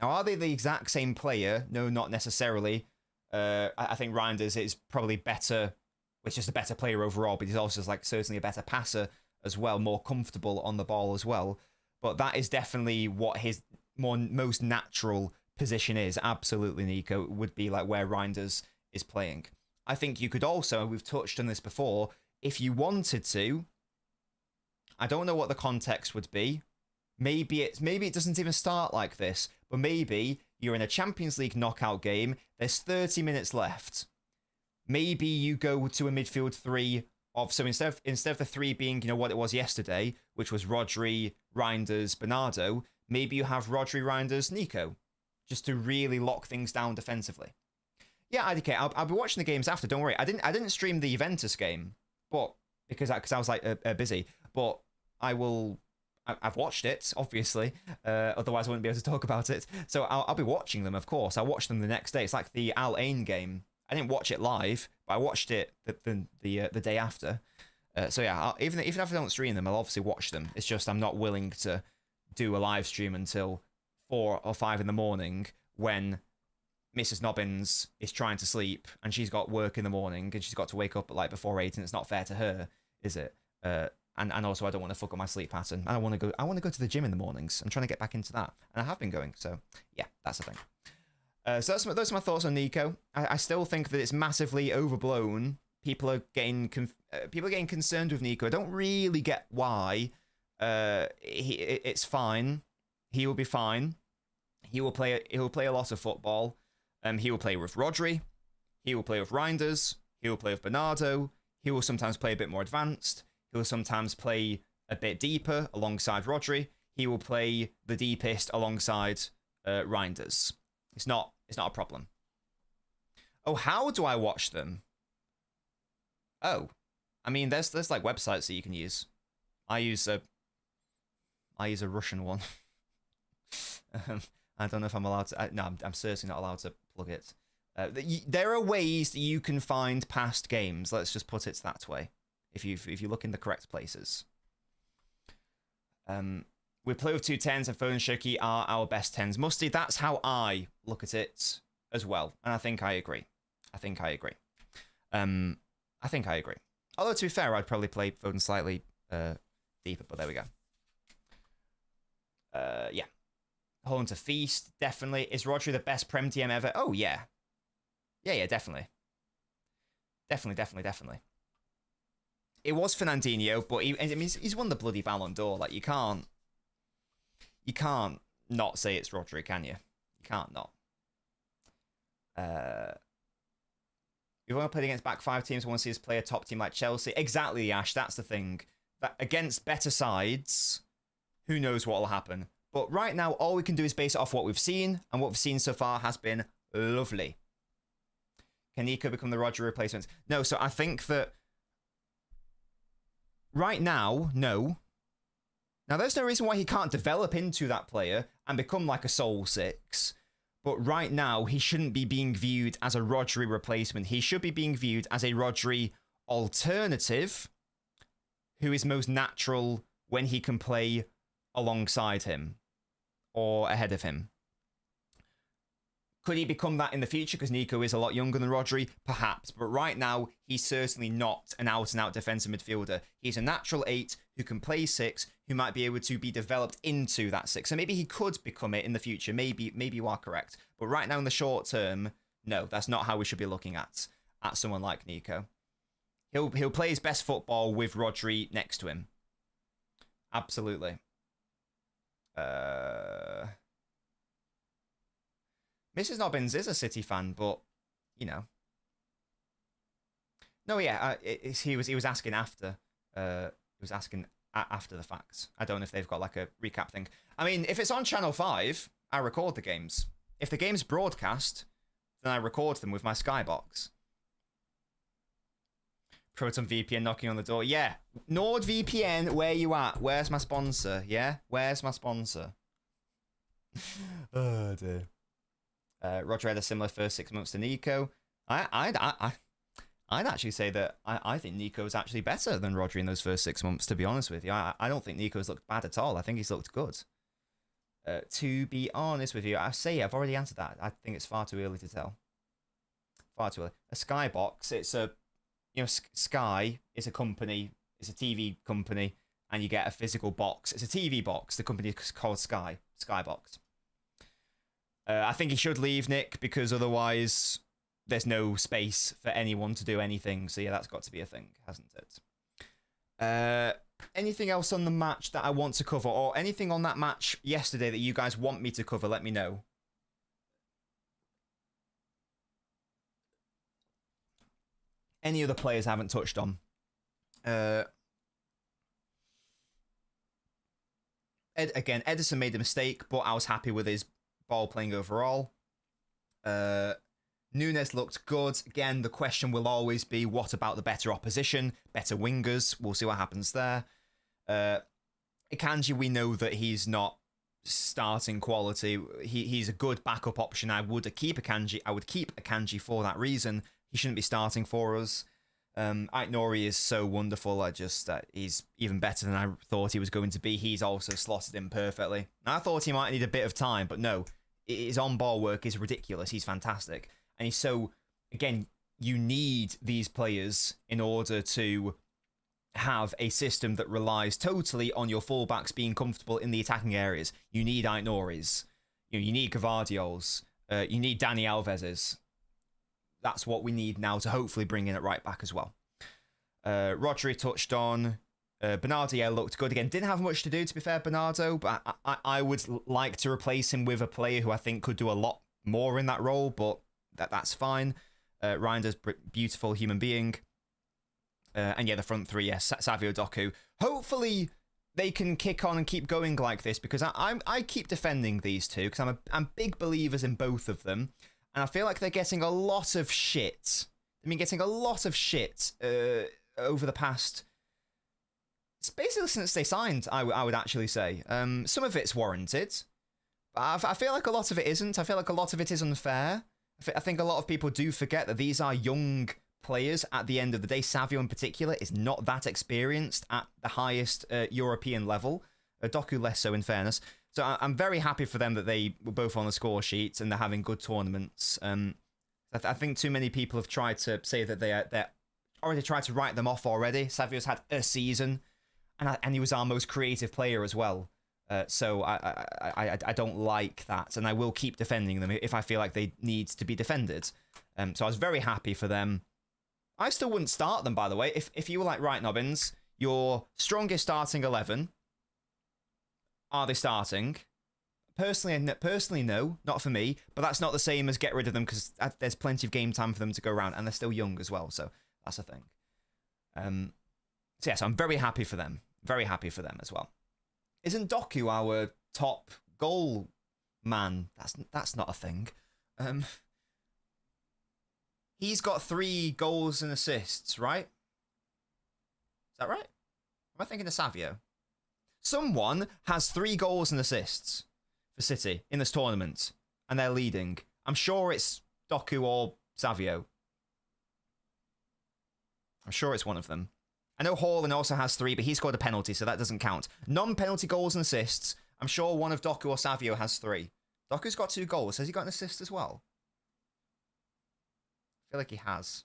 B: Now, are they the exact same player? No, not necessarily. I think Reinders is probably better, which is a better player overall, but he's also like certainly a better passer as well, more comfortable on the ball as well. But that is definitely what his most natural position is. Absolutely, Nico would be like where Reinders is playing. I think you could also, we've touched on this before, if you wanted to, I don't know what the context would be. Maybe it doesn't even start like this, but maybe you're in a Champions League knockout game, there's 30 minutes left. Maybe you go to a midfield 3 of, so instead of the 3 being, what it was yesterday, which was Rodri, Reinders, Bernardo, maybe you have Rodri, Reinders, Nico, just to really lock things down defensively. Yeah, IDK, I'll be watching the games after, don't worry. I didn't stream the Juventus game, but because I was like busy, but I've watched it, obviously. Otherwise, I wouldn't be able to talk about it. So I'll be watching them, of course. I'll watch them the next day. It's like the Al Ain game. I didn't watch it live, but I watched it the day after. So yeah, even if I don't stream them, I'll obviously watch them. It's just I'm not willing to do a live stream until 4 or 5 in the morning when Mrs. Nobbins is trying to sleep and she's got work in the morning and she's got to wake up at like before 8, and it's not fair to her, is it? And also I don't want to fuck up my sleep pattern. I want to go to the gym in the mornings. I'm trying to get back into that, and I have been going. So yeah, that's the thing. So those are my thoughts on Nico. I still think that it's massively overblown. People are getting concerned with Nico. I don't really get why. It's fine. He will be fine. He will play a lot of football. He will play with Rodri. He will play with Reinders. He will play with Bernardo. He will sometimes play a bit more advanced. He will sometimes play a bit deeper alongside Rodri. He will play the deepest alongside Reinders. It's not a problem. Oh, how do I watch them? Oh, I mean, there's like websites that you can use. I use a Russian one. I don't know if I'm allowed to. No, I'm certainly not allowed to plug it. There are ways that you can find past games. Let's just put it that way. If you look in the correct places. We play with 2 10s, and Foden and Shoki are our best 10s. Musty, that's how I look at it as well. And I think I agree. Although, to be fair, I'd probably play Foden slightly deeper, but there we go. Yeah. Holland to feast, definitely. Is Rodri the best Prem DM ever? Oh, yeah. Yeah, definitely. Definitely. It was Fernandinho, but he's won the bloody Ballon d'Or. Like, you can't not say it's Rodri, can you? You can't not. We've only played against back five teams. I want to see us play a top team like Chelsea. Exactly, Ash. That's the thing. That against better sides, who knows what will happen. But right now, all we can do is base it off what we've seen, and what we've seen so far has been lovely. Can Nico become the Rodri replacement? No, so I think that right now, no. Now, there's no reason why he can't develop into that player and become like a Soul 6. But right now, he shouldn't be being viewed as a Rodri replacement. He should be being viewed as a Rodri alternative who is most natural when he can play alongside him or ahead of him. Could he become that in the future because Nico is a lot younger than Rodri? Perhaps. But right now, he's certainly not an out-and-out defensive midfielder. He's a natural 8 who can play 6, who might be able to be developed into that 6. So maybe he could become it in the future. Maybe you are correct. But right now in the short term, no, that's not how we should be looking at someone like Nico. He'll play his best football with Rodri next to him. Absolutely. Mrs. Nobbins is a City fan, but you know. No, yeah, he was asking after. He was asking after the facts. I don't know if they've got like a recap thing. I mean, if it's on Channel 5, I record the games. If the game's broadcast, then I record them with my Skybox. Proton VPN knocking on the door. Yeah, NordVPN, where you at? Where's my sponsor? Yeah, where's my sponsor? Oh dear. Roger had a similar first 6 months to Nico. I'd actually say that I think Nico's actually better than Rodri in those first 6 months, to be honest with you. I don't think Nico's looked bad at all. I think he's looked good. To be honest with you, I've already answered that. I think it's far too early to tell. Far too early. A Skybox, it's a, Sky is a company, it's a TV company, and you get a physical box. It's a TV box. The company is called Skybox. I think he should leave, Nick, because otherwise there's no space for anyone to do anything. So yeah, that's got to be a thing, hasn't it? Anything else on the match that I want to cover, or anything on that match yesterday that you guys want me to cover? Let me know. Any other players I haven't touched on? Again, Edison made a mistake, but I was happy with his ball playing overall. Nunes looked good. Again, the question will always be, what about the better opposition, better wingers? We'll see what happens there. Akanji, we know that he's not starting quality. He's a good backup option. I would keep Akanji for that reason. He shouldn't be starting for us. Aït-Nouri is so wonderful. He's even better than I thought he was going to be. He's also slotted in perfectly. I thought he might need a bit of time, but no. His on-ball work is ridiculous. He's fantastic. And he's so, again, you need these players in order to have a system that relies totally on your fullbacks being comfortable in the attacking areas. You need Aït-Nouris. You need Gvardiols. You need Dani Alves's. That's what we need now to hopefully bring in at right back as well. Rodri touched on. Bernardo, yeah, looked good again. Didn't have much to do, to be fair, Bernardo, but I would like to replace him with a player who I think could do a lot more in that role, but that's fine. Reinder's beautiful human being. And yeah, the front three, yes, Savio, Doku. Hopefully they can kick on and keep going like this, because I keep defending these two, because I'm big believers in both of them. And I feel like they're getting a lot of shit. I mean, getting a lot of shit over the past... It's basically since they signed, I would actually say. Some of it's warranted. But I feel like a lot of it isn't. I feel like a lot of it is unfair. I think a lot of people do forget that these are young players at the end of the day. Savio in particular is not that experienced at the highest European level. Doku less so, in fairness. So I'm very happy for them that they were both on the score sheet and they're having good tournaments. I think too many people have tried to say that they're already tried to write them off already. Savio's had a season, and he was our most creative player as well. So I don't like that, and I will keep defending them if I feel like they need to be defended. So I was very happy for them. I still wouldn't start them, by the way. If you were like, right, Nobbins, your strongest starting 11, are they starting? Personally, no, not for me. But that's not the same as get rid of them because there's plenty of game time for them to go around, and they're still young as well. So that's a thing. So yes, I'm very happy for them. Very happy for them as well. Isn't Doku our top goal man? That's not a thing. He's got 3 goals and assists, right? Is that right? Am I thinking of Savio? Someone has 3 goals and assists for City in this tournament, and they're leading. I'm sure it's Doku or Savio. I'm sure it's one of them. I know Haaland also has 3, but he scored a penalty, so that doesn't count. Non-penalty goals and assists, I'm sure one of Doku or Savio has 3. Doku's got 2 goals. Has he got an assist as well? I feel like he has.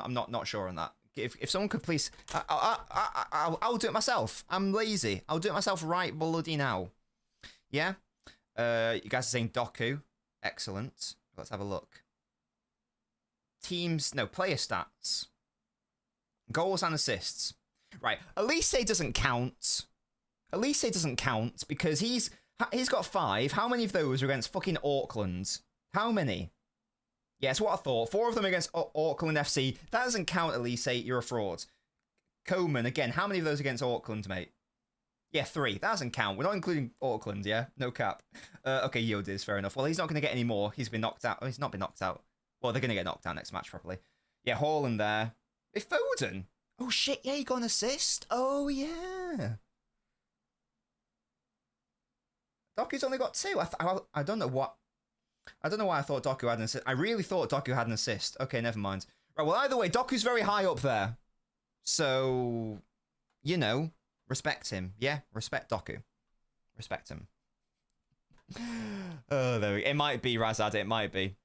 B: I'm not sure on that. If someone could please... I'll do it myself. I'm lazy. I'll do it myself right bloody now. Yeah? You guys are saying Doku. Excellent. Let's have a look. Player stats. Goals and assists. Right. Elise doesn't count. Elise doesn't count because he's got 5. How many of those are against fucking Auckland? How many? Yeah, that's what I thought. 4 of them against Auckland FC. That doesn't count, Elise. You're a fraud. Coman, again, how many of those against Auckland, mate? Yeah, 3. That doesn't count. We're not including Auckland, yeah? No cap. Okay, Yildiz, fair enough. Well, he's not going to get any more. He's been knocked out. Oh, he's not been knocked out. Well, they're going to get knocked out next match, probably. Yeah, Haaland there. Hey, Foden. Oh, shit, yeah, he got an assist. Oh, yeah. Doku's only got 2. I don't know what... I don't know why I thought Doku had an assist. I really thought Doku had an assist. Okay, never mind. Right, well, either way, Doku's very high up there. So, you know, respect him. Yeah, respect Doku. Respect him. Oh, there we go. It might be, Razad, it might be.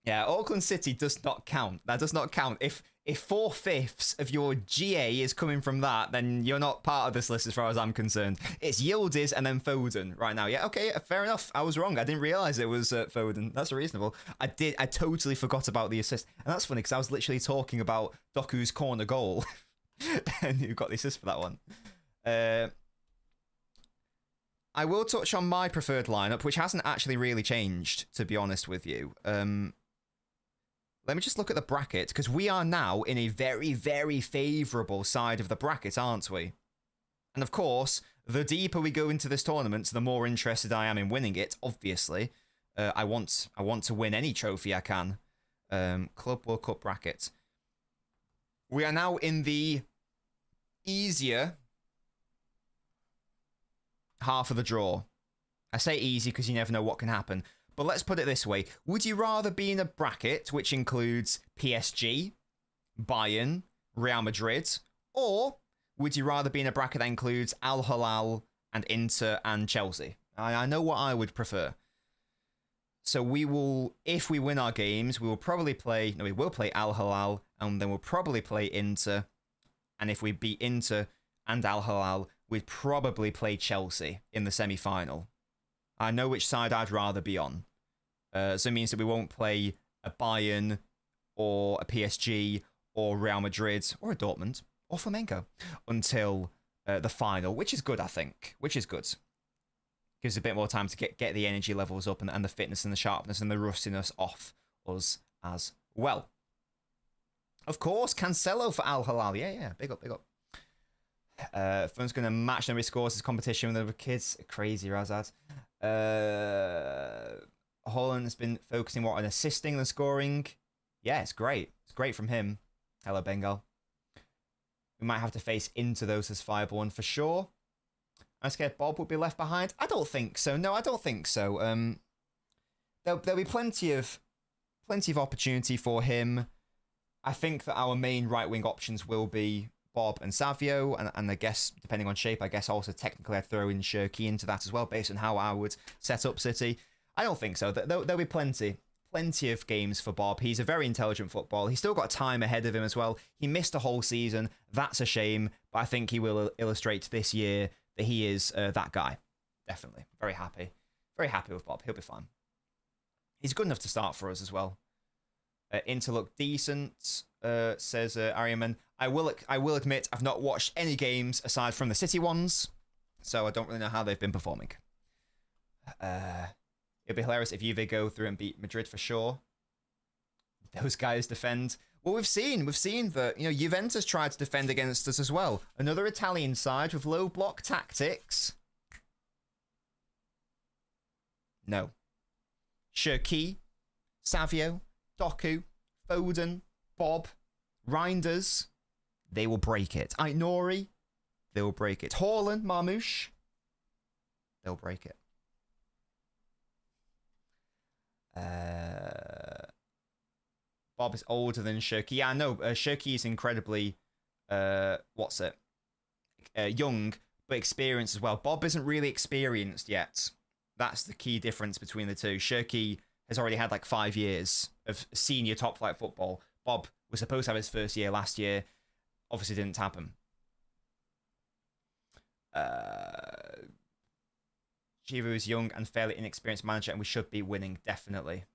B: Yeah, Auckland City does not count. That does not count. If 4/5 of your GA is coming from that, then you're not part of this list as far as I'm concerned. It's Yildiz and then Foden right now. Yeah, okay, fair enough. I was wrong. I didn't realise it was Foden. That's reasonable. I totally forgot about the assist. And that's funny because I was literally talking about Doku's corner goal. And you got the assist for that one. I will touch on my preferred lineup, which hasn't actually really changed, to be honest with you. Let me just look at the bracket, because we are now in a very, very favourable side of the bracket, aren't we? And of course, the deeper we go into this tournament, the more interested I am in winning it, obviously. I want to win any trophy I can. Club World Cup bracket. We are now in the easier half of the draw. I say easy because you never know what can happen. But let's put it this way. Would you rather be in a bracket which includes PSG, Bayern, Real Madrid, or would you rather be in a bracket that includes Al Hilal and Inter and Chelsea? I know what I would prefer. So we will, if we win our games, we will probably play, no, we will play Al Hilal, and then we'll probably play Inter. And if we beat Inter and Al Hilal, we'd probably play Chelsea in the semi-final. I know which side I'd rather be on. So it means that we won't play a Bayern or a PSG or Real Madrid or a Dortmund or Flamengo until the final, which is good, I think. Which is good. Gives a bit more time to get the energy levels up and the fitness and the sharpness and the rustiness off us as well. Of course, Cancelo for Al Hilal. Yeah, big up, big up. Fun's going to match nobody scores this competition with other kids. Crazy, Razad. Holland has been focusing more on assisting than scoring. Yeah, it's great. It's great from him. Hello, Bengal. We might have to face into those as Fireborn for sure. I'm scared Bob will be left behind. I don't think so. No, I don't think so. There'll be plenty of opportunity for him. I think that our main right-wing options will be Bob and Savio, and I guess, depending on shape, I guess also technically I'd throw in Shirky into that as well, based on how I would set up City. I don't think so. There'll be plenty of games for Bob. He's a very intelligent footballer. He's still got time ahead of him as well. He missed a whole season. That's a shame, but I think he will illustrate this year that he is that guy. Definitely. Very happy. Very happy with Bob. He'll be fine. He's good enough to start for us as well. Inter look decent, says Ariaman. I will admit I've not watched any games aside from the City ones, so I don't really know how they've been performing. It'd be hilarious if Juve go through and beat Madrid for sure. Those guys defend. Well, we've seen that, you know, Juventus tried to defend against us as well. Another Italian side with low block tactics. No. Cherki, Savio, Doku, Foden, Bob, Reinders, they will break it. Aït-Nouri, they will break it. Haaland, Marmouche, they'll break it. Bob is older than Cherki. Yeah, no, Cherki is incredibly, young, but experienced as well. Bob isn't really experienced yet. That's the key difference between the two. Cherki has already had like 5 years of senior top flight football. Bob was supposed to have his first year last year. Obviously didn't happen. Giroud is young and fairly inexperienced manager, and we should be winning. Definitely.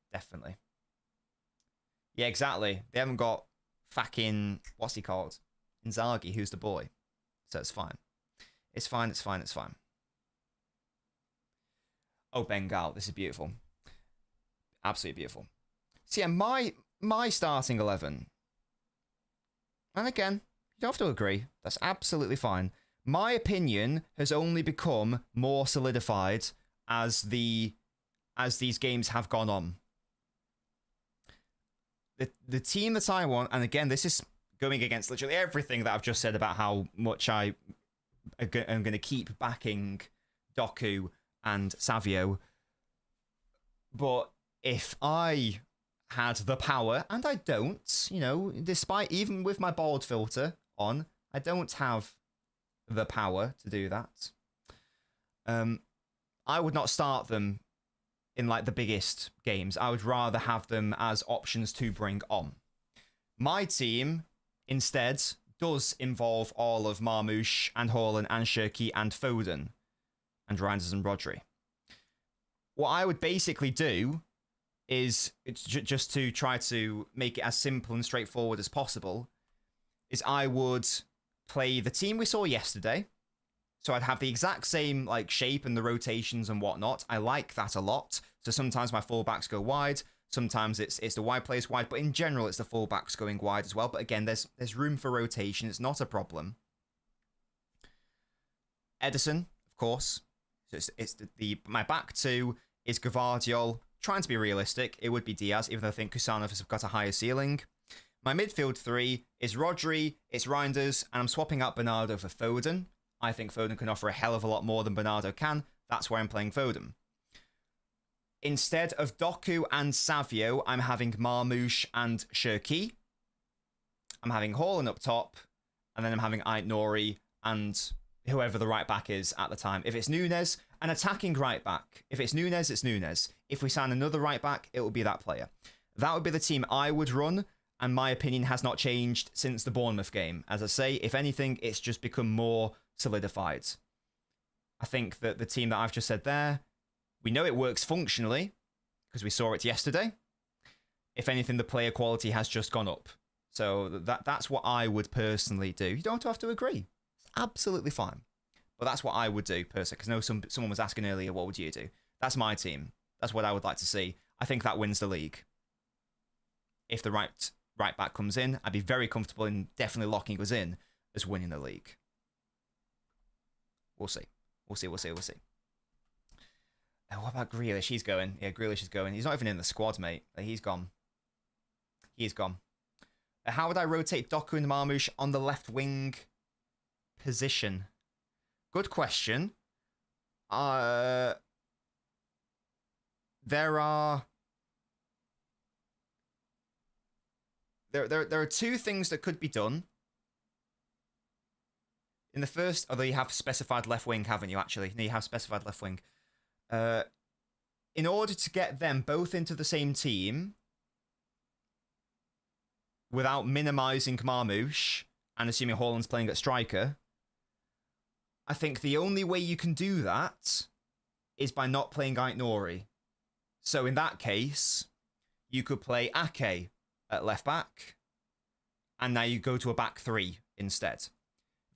B: Yeah, exactly. They haven't got fucking, what's he called? Inzaghi, who's the boy. So it's fine. It's fine. Oh, Bengal. This is beautiful. Absolutely beautiful. So yeah, my starting 11. And again, you don't have to agree. That's absolutely fine. My opinion has only become more solidified as these games have gone on. The team that I want, and again, this is going against literally everything that I've just said about how much I am going to keep backing Doku and Savio. But if I had the power, and I don't, you know, despite even with my bold filter on, I don't have the power to do that. I would not start them in like the biggest games. I would rather have them as options to bring on. My team instead does involve all of Marmouche and Haaland and Cherki and Foden and Reinders and Rodri. What I would basically do is, just to try to make it as simple and straightforward as possible, is I would play the team we saw yesterday. So I'd have the exact same like shape and the rotations and whatnot. I like that a lot. So sometimes my fullbacks go wide. Sometimes it's the wide players wide. But in general, it's the fullbacks going wide as well. But again, there's room for rotation. It's not a problem. Edison, of course. So it's my back two is Gvardiol. Trying to be realistic, it would be Diaz, even though I think Kusanov has got a higher ceiling. My midfield three is Rodri, it's Reinders, and I'm swapping out Bernardo for Foden. I think Foden can offer a hell of a lot more than Bernardo can. That's why I'm playing Foden. Instead of Doku and Savio, I'm having Marmouche and Cherki. I'm having Haaland up top, and then I'm having Aït-Nouri and whoever the right back is at the time. If it's Nunes, an attacking right back. If it's Nunes, it's Nunes. If we sign another right back, it will be that player. That would be the team I would run, and my opinion has not changed since the Bournemouth game. As I say, if anything, it's just become more solidified. I think that the team that I've just said there, we know it works functionally, because we saw it yesterday. If anything, the player quality has just gone up. So that's what I would personally do. You don't have to agree. It's absolutely fine. But that's what I would do, personally, because I know someone was asking earlier, what would you do? That's my team. That's what I would like to see. I think that wins the league. If the right back comes in, I'd be very comfortable in definitely locking us in as winning the league. We'll see. What about Grealish? He's going. Yeah, Grealish is going. He's not even in the squad, mate. He's gone. How would I rotate Doku and Marmouche on the left wing position? Good question. There are two things that could be done. In the first, although you have specified left wing, haven't you, actually? No, you have specified left wing. In order to get them both into the same team without minimizing Marmouche and assuming Haaland's playing at striker, I think the only way you can do that is by not playing Aït-Nouri. So in that case, you could play Ake at left back, and now you go to a back three instead.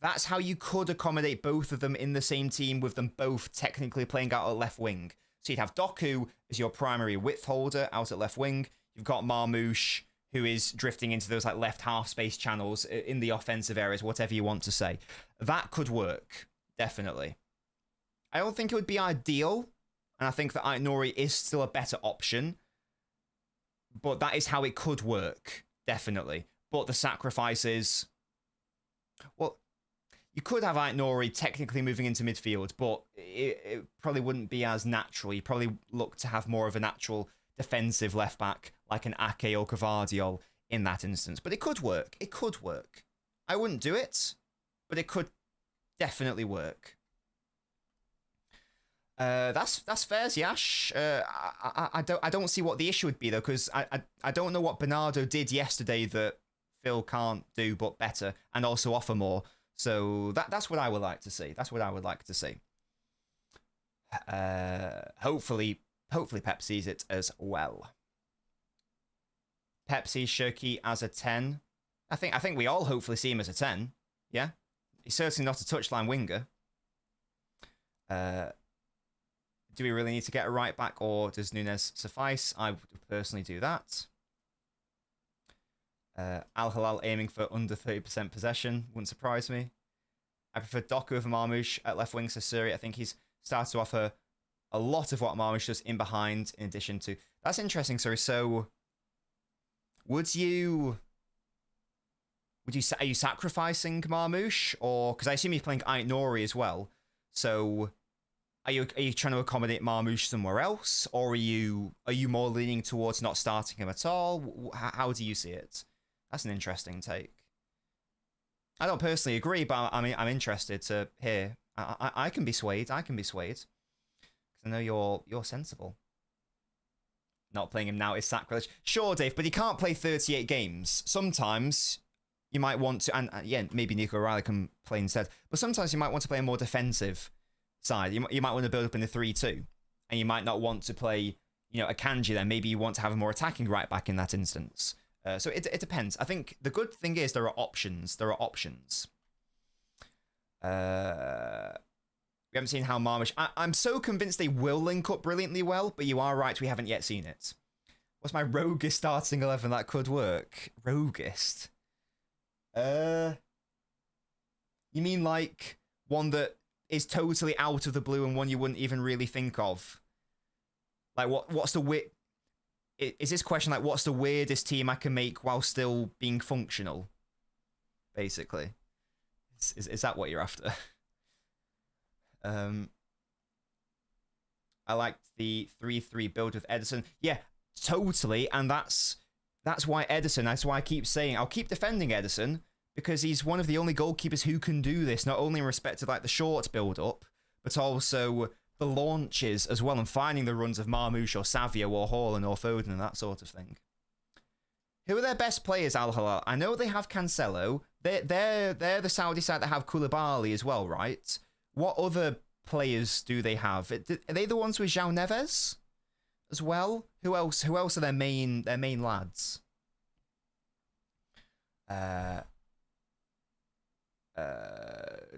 B: That's how you could accommodate both of them in the same team, with them both technically playing out at left wing. So you'd have Doku as your primary width holder out at left wing. You've got Marmoush, who is drifting into those like left half space channels in the offensive areas, whatever you want to say. That could work, definitely. I don't think it would be ideal, and I think that Aït-Nouri is still a better option, but that is how it could work, definitely. But the sacrifice is, well, you could have Aït-Nouri technically moving into midfield, but it probably wouldn't be as natural. You probably look to have more of a natural defensive left back, like an Ake or Gvardiol in that instance. But it could work. It could work. I wouldn't do it, but it could definitely work. That's fair, Yash. I don't see what the issue would be though, because I don't know what Bernardo did yesterday that Phil can't do but better, and also offer more. So that's what I would like to see. That's what I would like to see. Hopefully Pep sees it as well. Pep sees Shirky as a 10. I think we all hopefully see him as a 10. Yeah, he's certainly not a touchline winger. Do we really need to get a right back, or does Nunes suffice? I would personally do that. Al Hilal aiming for under 30% possession wouldn't surprise me. I prefer Doku over Marmoush at left wing. Sasuri, I think he's started to offer a lot of what Marmoush does in behind, in addition to... That's interesting, sorry. So, are you sacrificing Marmoush, or... Because I assume he's playing Aït-Nouri as well. So, are you trying to accommodate Marmoush somewhere else, or are you more leaning towards not starting him at all? How do you see it? That's an interesting take. I don't personally agree, but I'm interested to hear. I can be swayed. I can be swayed. Because I know you're sensible. Not playing him now is sacrilege. Sure, Dave, but he can't play 38 games. Sometimes you might want to, and yeah, maybe Nico O'Reilly can play instead. But sometimes you might want to play a more defensive side. You might want to build up in the 3-2, and you might not want to play, a Kanji there. Maybe you want to have a more attacking right back in that instance. So it depends. I think the good thing is there are options. There are options. We haven't seen how Marmoush... I'm so convinced they will link up brilliantly well, but you are right, we haven't yet seen it. What's my roguist starting 11 that could work? Roguist? You mean like one that is totally out of the blue and one you wouldn't even really think of? Like what's the... Is this question like, what's the weirdest team I can make while still being functional? Basically. Is that what you're after? I like the 3-3 build with Ederson. Yeah, totally. And that's why Ederson, that's why I keep saying, I'll keep defending Ederson, because he's one of the only goalkeepers who can do this, not only in respect to like the short build-up, but also the launches as well, and finding the runs of Marmoush or Savio or Haaland or Foden and that sort of thing. Who are their best players, Al Hilal? I know they have Cancelo. They're the Saudi side that have Koulibaly as well, right? What other players do they have? Are they the ones with João Neves as well? Who else are their main lads? Doku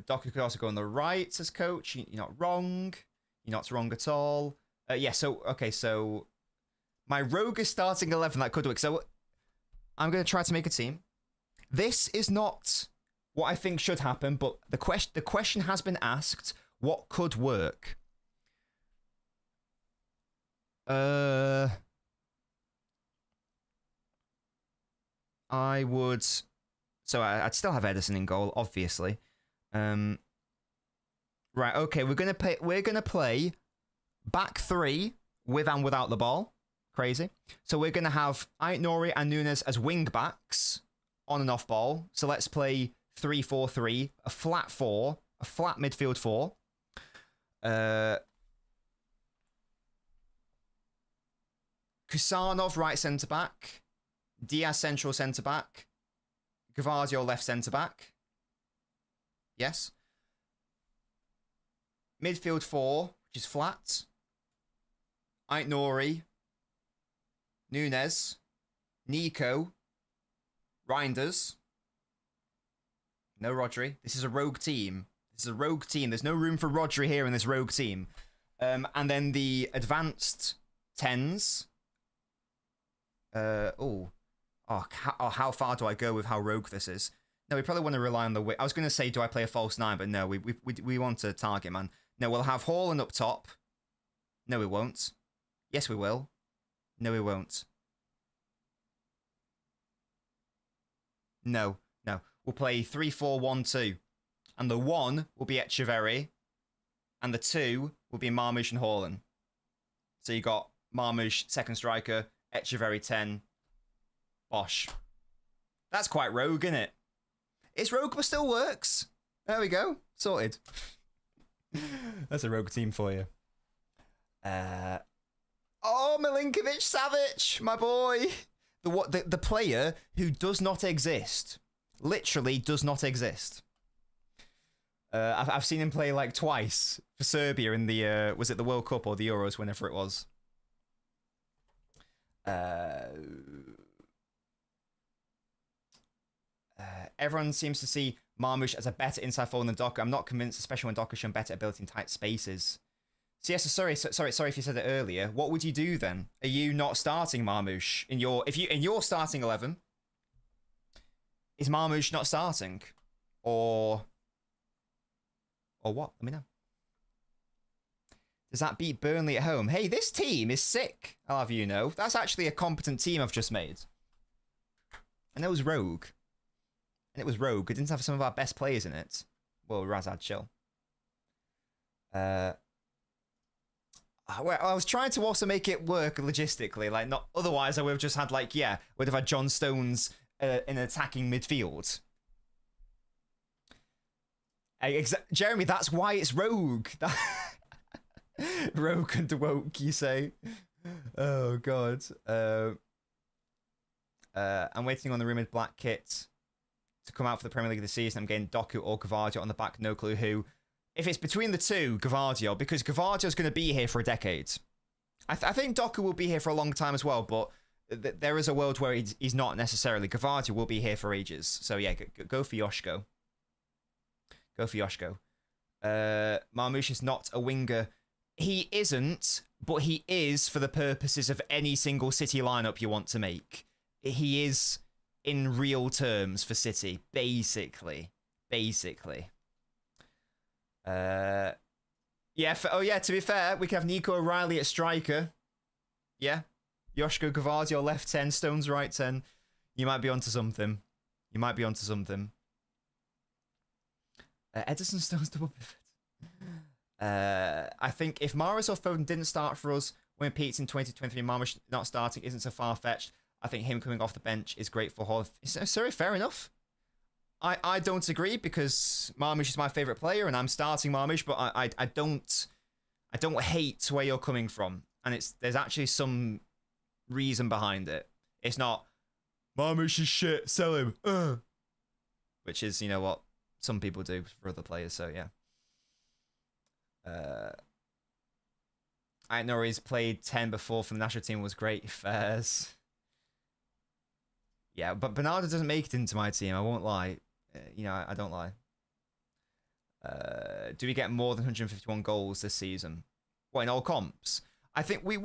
B: could also go on the right as coach. You're not wrong. You're not wrong at all. Yeah, so my rogue is starting 11 that could work. So I'm going to try to make a team. This is not what I think should happen, but the question has been asked. What could work? I would... So I'd still have Ederson in goal, obviously. Right, okay, we're gonna play back three with and without the ball. Crazy. So we're gonna have Aït-Nouri and Nunes as wing backs on and off ball. So let's play 3-4-3, a flat 4, a flat midfield 4. Kusanov right centre back, Diaz central centre back, Gvardiol left centre back. Yes. Midfield 4, which is flat. Aït-Nouri, Nunes, Nico, Reinders. No Rodri. This is a rogue team. This is a rogue team. There's no room for Rodri here in this rogue team. And then the advanced 10s. How far do I go with how rogue this is? No, we probably want to rely on the... I was going to say, do I play a false 9? But no, we want to target, man. No, we'll have Haaland up top. No, we won't. Yes, we will. No, we won't. No. We'll play 3-4-1-2. And the 1 will be Echeverry. And the 2 will be Marmoush and Haaland. So you got Marmoush, second striker, Echeverry 10. Bosh. That's quite rogue, isn't it? It's rogue, but still works. There we go. Sorted. That's a rogue team for you. Oh, Milinkovic-Savic, my boy. The player who does not exist. Literally does not exist. I've seen him play like twice for Serbia in the was it the World Cup or the Euros, whenever it was. Everyone seems to see Marmoush as a better inside forward than Doku. I'm not convinced, especially when Doku's shown better ability in tight spaces. So yes, sorry if you said it earlier. What would you do then? Are you not starting Marmoush in your starting 11? Is Marmoush not starting, or what? Let me know. Does that beat Burnley at home? Hey, this team is sick. I'll have you know. That's actually a competent team I've just made. And it was rogue. It didn't have some of our best players in it. Well, Razad, chill. Well, I was trying to also make it work logistically. Like, not otherwise I would have just had, like, yeah, would have had John Stones in attacking midfield. Jeremy, that's why it's rogue. Rogue and woke, you say? Oh, God. I'm waiting on the rumoured black kit to come out for the Premier League this season. I'm getting Doku or Gvardiol on the back, no clue who. If it's between the two, Gvardiol, because Gvardiol's going to be here for a decade. I think Doku will be here for a long time as well, but there is a world where he's not necessarily. Gvardiol will be here for ages. So yeah, go for Yoshko. Go for Yoshko. Marmoush is not a winger. He isn't, but he is for the purposes of any single City lineup you want to make. He is in real terms for City, basically. To be fair, we can have Nico O'Reilly at striker. Yeah. Yoshko Gvardiol left 10, Stones right 10. You might be onto something. Edison Stones double pivot. I think if Mahrez or Foden didn't start for us when Pete's in 2023, Marmoush not starting isn't so far-fetched. I think him coming off the bench is great for Hall. Sorry, fair enough. I don't agree because Marmoush is my favourite player and I'm starting Marmoush, but I don't hate where you're coming from. And there's actually some reason behind it. It's not Marmoush is shit, sell him. Which is, you know what, some people do for other players, so yeah. I know he's played 10 before for the national team, was great. Fairs. Yeah, but Bernardo doesn't make it into my team, I won't lie. I don't lie. Do we get more than 151 goals this season? What, in all comps? I think we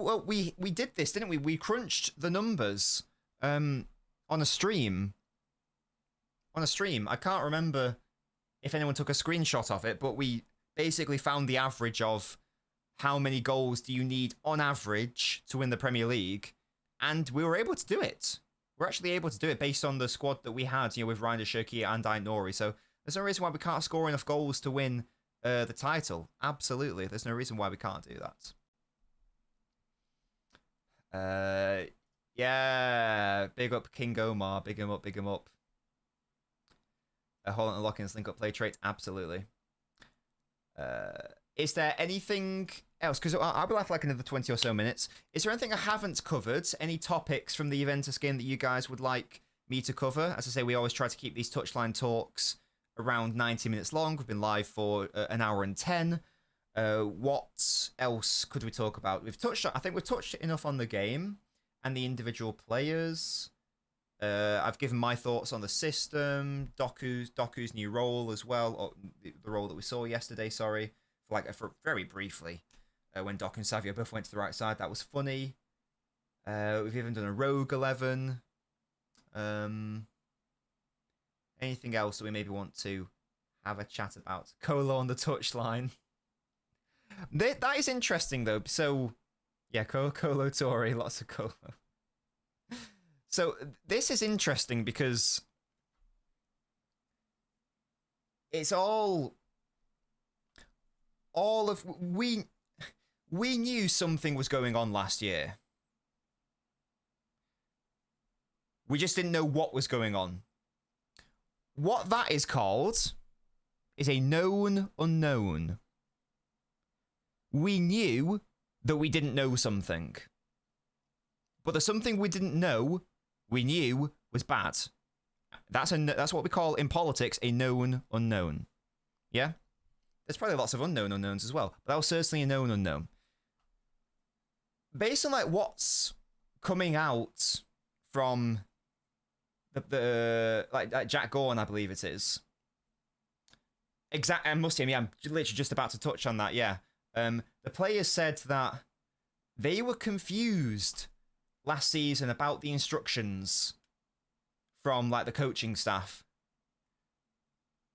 B: did this, didn't we? We crunched the numbers on a stream. I can't remember if anyone took a screenshot of it, but we basically found the average of how many goals do you need on average to win the Premier League, and we were able to do it. We're actually able to do it based on the squad that we had, with Reinders, Shirky and Nori. So there's no reason why we can't score enough goals to win the title. Absolutely, there's no reason why we can't do that. Yeah, big up King Omar, big him up. Holland and Lockins link up play trait, absolutely. Is there anything else? Because I'll be left like another 20 or so minutes. Is there anything I haven't covered? Any topics from the Juventus game that you guys would like me to cover? As I say, we always try to keep these touchline talks around 90 minutes long. We've been live for an hour and 10. What else could we talk about? I think we've touched enough on the game and the individual players. I've given my thoughts on the system, Doku's new role as well, or the role that we saw yesterday. Sorry, for very briefly, when Doku and Savio both went to the right side, that was funny. We've even done a Rogue 11. Anything else that we maybe want to have a chat about? Colo on the touchline. That is interesting though. So yeah, Colo Tori, lots of Colo. So this is interesting because it's all of we knew something was going on last year. We just didn't know what was going on. What that is called is a known unknown. We knew that we didn't know something. But the something we didn't know, we knew was bad. That's what we call in politics a known unknown. Yeah? There's probably lots of unknown unknowns as well, but that was certainly a known unknown. Based on what's coming out from the Jack Gorn, I believe it is. I'm literally just about to touch on that. Yeah, the players said that they were confused last season about the instructions from the coaching staff.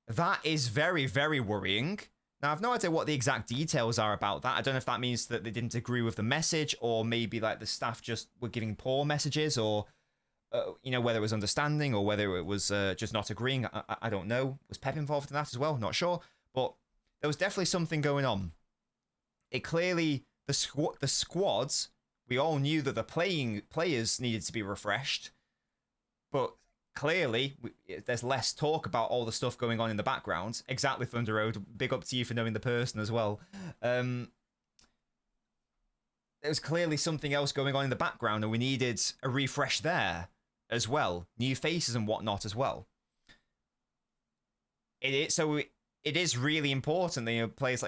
B: That is very, very worrying. Now, I've no idea what the exact details are about that. I don't know if that means that they didn't agree with the message, or maybe the staff just were giving poor messages, or whether it was understanding or whether it was just not agreeing. I don't know. Was Pep involved in that as well? Not sure. But there was definitely something going on. It clearly, the squads, we all knew that the players needed to be refreshed. But clearly, there's less talk about all the stuff going on in the background. Exactly, Thunder Road. Big up to you for knowing the person as well. There was clearly something else going on in the background, and we needed a refresh there as well. New faces and whatnot as well. So it is really important that players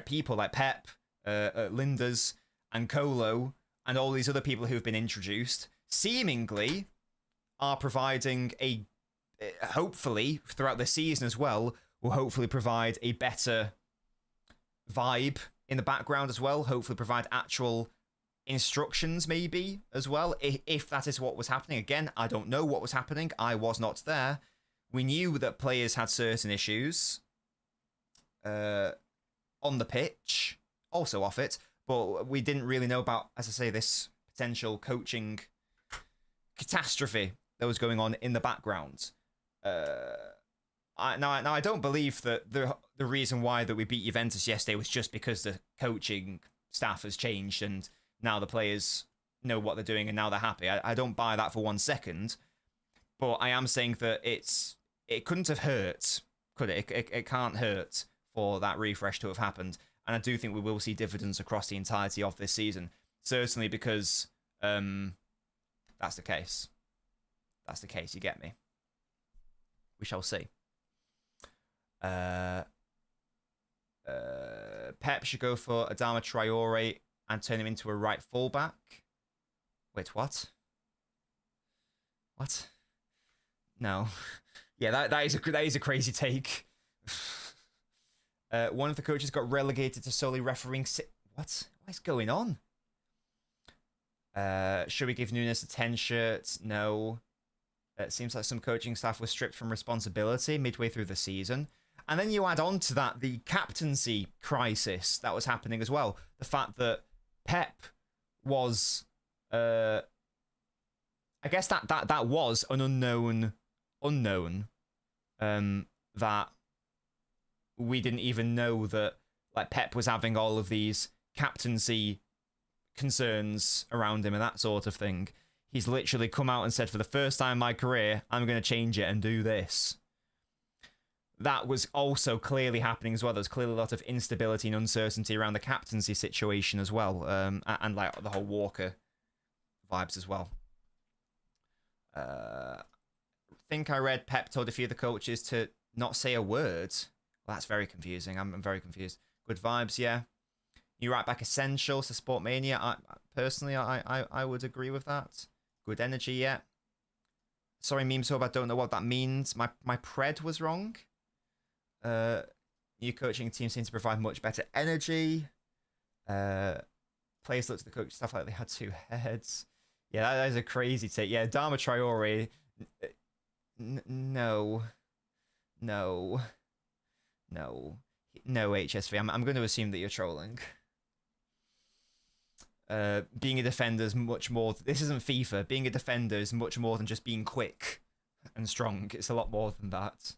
B: people like Pep, Linders, and Colo, and all these other people who've been introduced, seemingly are providing hopefully throughout the season as well, will hopefully provide a better vibe in the background as well. Hopefully provide actual instructions maybe as well, if that is what was happening. Again, I don't know what was happening. I was not there. We knew that players had certain issues on the pitch, also off it, but we didn't really know about, as I say, this potential coaching catastrophe that was going on in the background. I don't believe that the reason why that we beat Juventus yesterday was just because the coaching staff has changed and now the players know what they're doing and now they're happy. I don't buy that for 1 second, but I am saying that it couldn't have hurt, could it? It can't hurt for that refresh to have happened, and I do think we will see dividends across the entirety of this season. Certainly because that's the case. That's the case, you get me? We shall see. Pep should go for Adama Traore and turn him into a right fullback. Wait, what? What? No. Yeah, that is a crazy take. One of the coaches got relegated to solely refereeing. What is going on? Should we give Nunes a 10 shirt? No. It seems like some coaching staff was stripped from responsibility midway through the season. And then you add on to that the captaincy crisis that was happening as well. The fact that Pep was, I guess that was an unknown, that we didn't even know that Pep was having all of these captaincy concerns around him and that sort of thing. He's literally come out and said, for the first time in my career, I'm going to change it and do this. That was also clearly happening as well. There's clearly a lot of instability and uncertainty around the captaincy situation as well. And the whole Walker vibes as well. I think I read Pep told a few of the coaches to not say a word. Well, that's very confusing. I'm very confused. Good vibes, yeah. New right back essential to Sportmania. Personally, I would agree with that. Good energy, yeah. Sorry, meme sub, I don't know what that means. My pred was wrong. New coaching team seems to provide much better energy. Players looked at the coach stuff like they had two heads. Yeah, that is a crazy take. Yeah, Dharma Traore. No, HSV. I'm going to assume that you're trolling. Being a defender is much more. This isn't FIFA. Being a defender is much more than just being quick and strong. It's a lot more than that.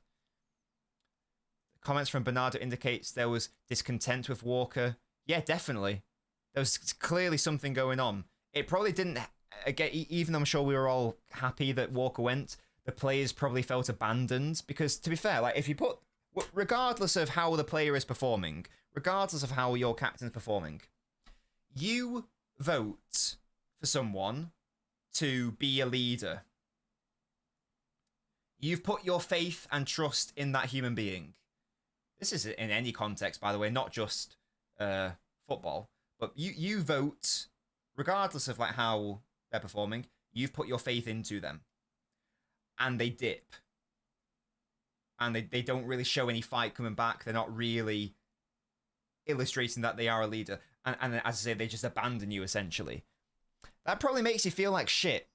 B: Comments from Bernardo indicates there was discontent with Walker. Yeah, definitely. There was clearly something going on. It probably didn't get, even though I'm sure we were all happy that Walker went, the players probably felt abandoned. Because to be fair, like if you put, regardless of how the player is performing, regardless of how your captain's performing, you vote for someone to be a leader. You've put your faith and trust in that human being. This is in any context, by the way, not just football. But you vote, regardless of like how they're performing, you've put your faith into them. And they dip. And they don't really show any fight coming back. They're not really illustrating that they are a leader. And as I say, they just abandon you, essentially. That probably makes you feel like shit,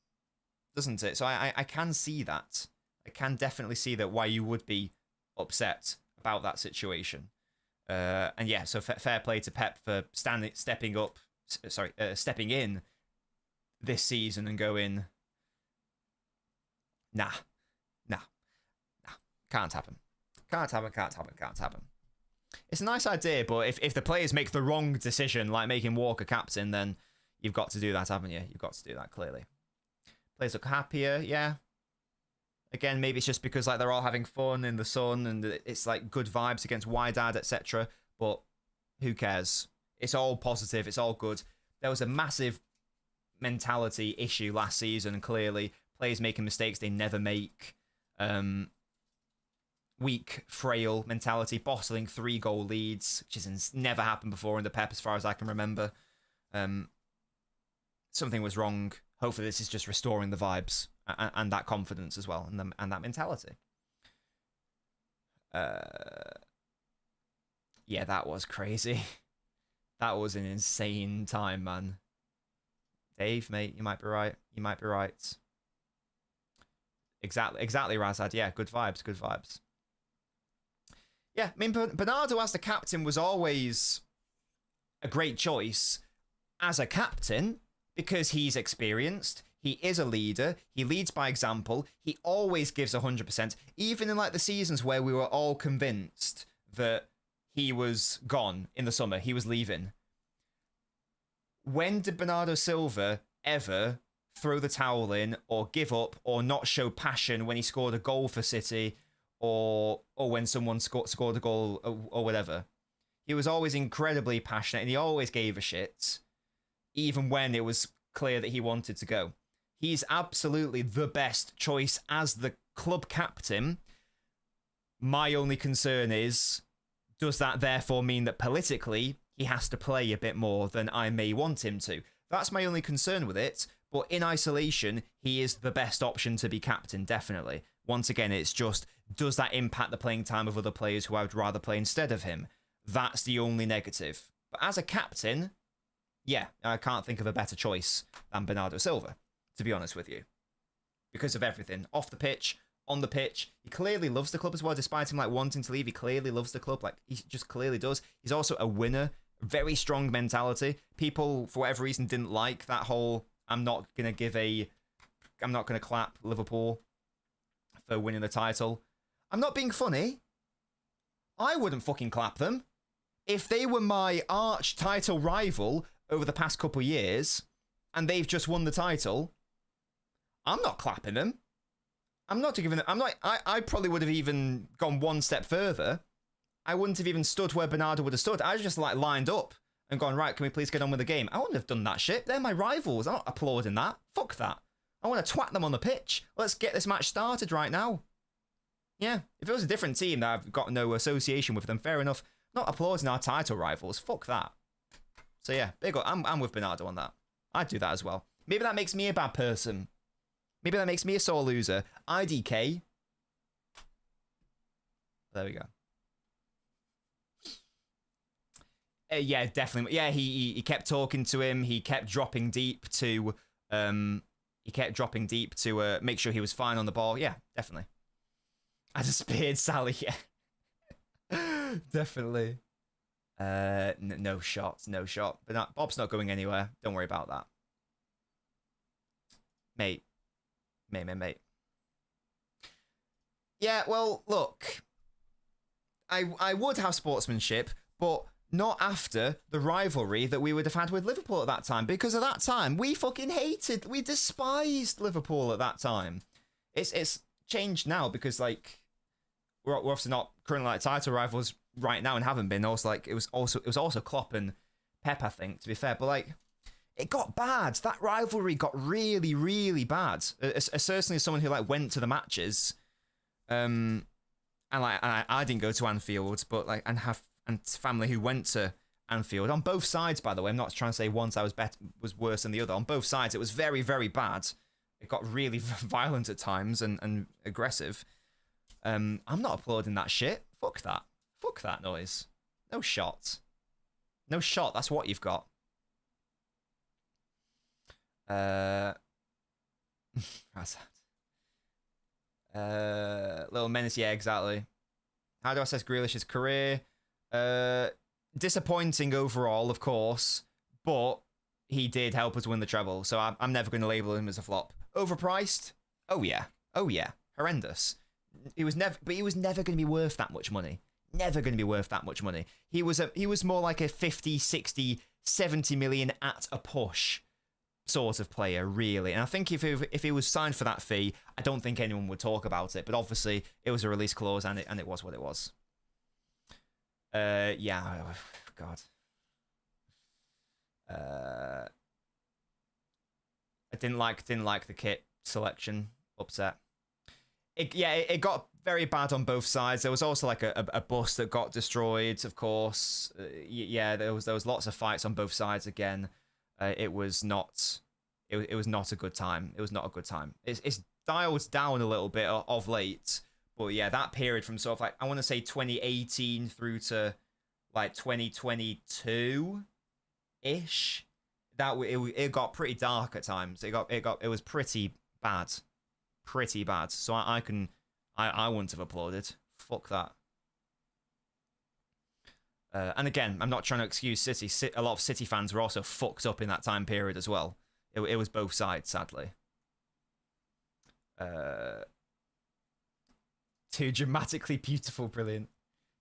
B: doesn't it? So I can see that. I can definitely see that why you would be upset about that situation. And yeah, so fair play to Pep for stepping in this season and going, nah, can't happen. It's a nice idea, but if the players make the wrong decision, like making Walker captain, then you've got to do that, haven't you? You've got to do that, clearly. Players look happier, yeah. Again, maybe it's just because like they're all having fun in the sun and it's like good vibes against Wydad, etc. But who cares? It's all positive. It's all good. There was a massive mentality issue last season. Clearly, players making mistakes they never make. Weak, frail mentality, bottling 3-goal leads, which has never happened before in the Pep, as far as I can remember. Something was wrong. Hopefully, this is just restoring the vibes and that confidence as well, and that mentality. Yeah, that was crazy. That was an insane time, man. Dave, mate, you might be right. Exactly, Razad. Yeah, good vibes. Yeah, I mean, Bernardo as the captain was always a great choice as a captain because he's experienced. He is a leader. He leads by example. He always gives 100%. Even in like the seasons where we were all convinced that he was gone in the summer, he was leaving. When did Bernardo Silva ever throw the towel in or give up or not show passion when he scored a goal for City or when someone scored a goal or whatever? He was always incredibly passionate and he always gave a shit, even when it was clear that he wanted to go. He's absolutely the best choice as the club captain. My only concern is, does that therefore mean that politically he has to play a bit more than I may want him to? That's my only concern with it. But in isolation, he is the best option to be captain, definitely. Once again, it's just, does that impact the playing time of other players who I would rather play instead of him? That's the only negative. But as a captain, yeah, I can't think of a better choice than Bernardo Silva, to be honest with you. Because of everything. Off the pitch, on the pitch. He clearly loves the club as well, despite him like wanting to leave. He clearly loves the club. Like, he just clearly does. He's also a winner. Very strong mentality. People, for whatever reason, didn't like that whole, I'm not going to clap Liverpool for winning the title. I'm not being funny. I wouldn't fucking clap them. If they were my arch title rival over the past couple of years and they've just won the title, I'm not clapping them. I'm not giving them. I probably would have even gone one step further. I wouldn't have even stood where Bernardo would have stood. I was just like lined up and gone, right, can we please get on with the game? I wouldn't have done that shit. They're my rivals. I'm not applauding that. Fuck that. I want to twat them on the pitch. Let's get this match started right now. Yeah, if it was a different team that I've got no association with them, fair enough. Not applauding our title rivals. Fuck that. So yeah, big up. I'm with Bernardo on that. I'd do that as well. Maybe that makes me a bad person. Maybe that makes me a sore loser. IDK. There we go. Yeah, definitely. Yeah, he kept talking to him. He kept dropping deep to make sure he was fine on the ball. Yeah, definitely. I just speared Sally. Yeah, definitely. No shot, no shot. But Bob's not going anywhere. Don't worry about that, mate. Yeah, well, look, I would have sportsmanship, but not after the rivalry that we would have had with Liverpool at that time. Because at that time, we despised Liverpool at that time. It's changed now because, like, we're obviously not currently like title rivals right now and haven't been. Also, like, it was also Klopp and Pep, I think, to be fair. But, like, it got bad. That rivalry got really, really bad. Certainly as someone who, like, went to the matches, and like I didn't go to Anfield, but like and family who went to Anfield on both sides. By the way, I'm not trying to say one side was worse than the other. On both sides, it was very, very bad. It got really violent at times and aggressive. I'm not applauding that shit. Fuck that noise. No shot. That's what you've got. That's Little Menace, yeah, exactly. How do I assess Grealish's career? Disappointing overall, of course, but he did help us win the treble, so I'm never going to label him as a flop. Overpriced? Oh yeah, horrendous. He was never going to be worth that much money. Never going to be worth that much money. He was more like a 50, 60, 70 million at a push sort of player, really. And I think if he was signed for that fee, I don't think anyone would talk about it. But obviously, it was a release clause, and it was what it was. Yeah, oh, God. I didn't like the kit selection. Upset. It got very bad on both sides. There was also like a bus that got destroyed, of course. Yeah, there was lots of fights on both sides again. It was not a good time. It was not a good time. It's dialed down a little bit of late, but yeah, that period from sort of like I want to say 2018 through to like 2022 ish. It got pretty dark at times. It was pretty bad. So I wouldn't have applauded. Fuck that. And again, I'm not trying to excuse City. A lot of City fans were also fucked up in that time period as well. It was both sides, sadly. Too dramatically beautiful, brilliant.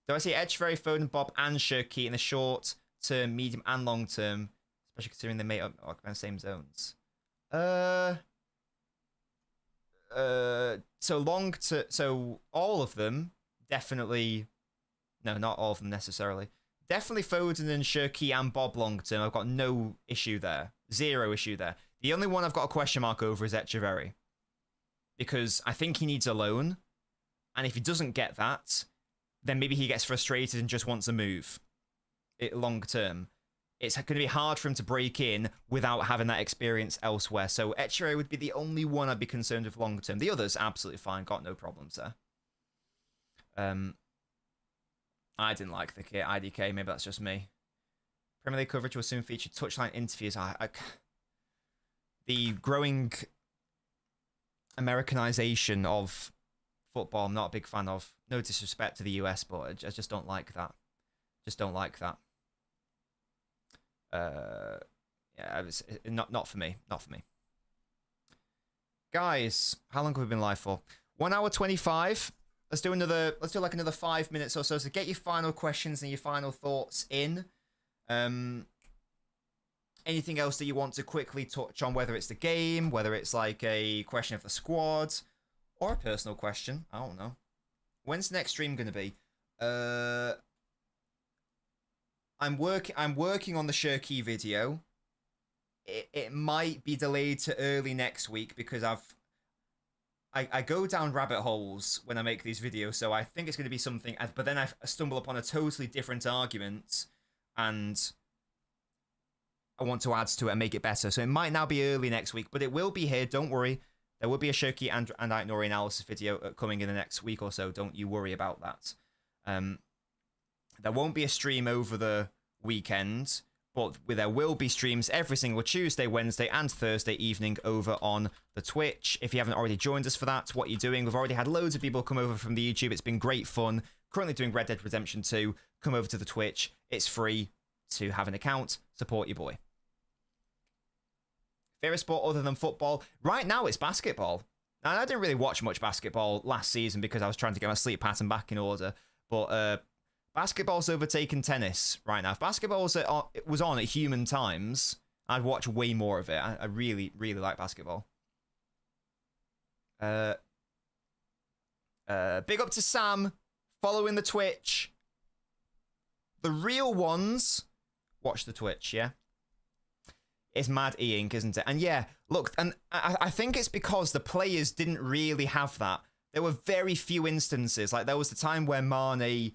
B: Do I see Etcheverry, Foden, Bob, and Shirky in the short term, medium, and long term, especially considering they may occupy the same zones? So all of them definitely. No, not all of them necessarily. Definitely Foden and Shirky and Bob long term. I've got no issue there. Zero issue there. The only one I've got a question mark over is Etcheverry. Because I think he needs a loan. And if he doesn't get that, then maybe he gets frustrated and just wants a move. Long term. It's going to be hard for him to break in without having that experience elsewhere. So Etcheverry would be the only one I'd be concerned with long term. The others, absolutely fine. Got no problems there. I didn't like the kit. IDK, maybe that's just me. Premier League coverage will soon feature touchline interviews. The growing Americanization of football, I'm not a big fan of. No disrespect to the US, but I just don't like that. Yeah, it was not for me. Not for me. Guys, how long have we been live for? 1 hour 25. Let's do like another 5 minutes or so. So get your final questions and your final thoughts in. Anything else that you want to quickly touch on, whether it's the game, whether it's like a question of the squad, or a personal question. I don't know. When's the next stream going to be? I'm working on the Shirky video. It might be delayed to early next week because I go down rabbit holes when I make these videos, so I think it's going to be something, but then I stumble upon a totally different argument, and I want to add to it and make it better. So it might now be early next week, but it will be here, don't worry. There will be a Shoki and Nori analysis video coming in the next week or so. Don't you worry about that. There won't be a stream over the weekend, but there will be streams every single Tuesday, Wednesday, and Thursday evening over on the Twitch. If you haven't already joined us for that, what are you doing? We've already had loads of people come over from the YouTube. It's been great fun. Currently doing Red Dead Redemption 2. Come over to the Twitch. It's free to have an account. Support your boy. Favorite sport other than football? Right now, it's basketball. Now, I didn't really watch much basketball last season because I was trying to get my sleep pattern back in order. But basketball's overtaken tennis right now. If basketball was on at human times, I'd watch way more of it. I really, really like basketball. Big up to Sam, following the Twitch. The real ones watch the Twitch, yeah? It's mad e-ink, isn't it? And yeah, look, and I think it's because the players didn't really have that. There were very few instances. Like, there was the time where Mane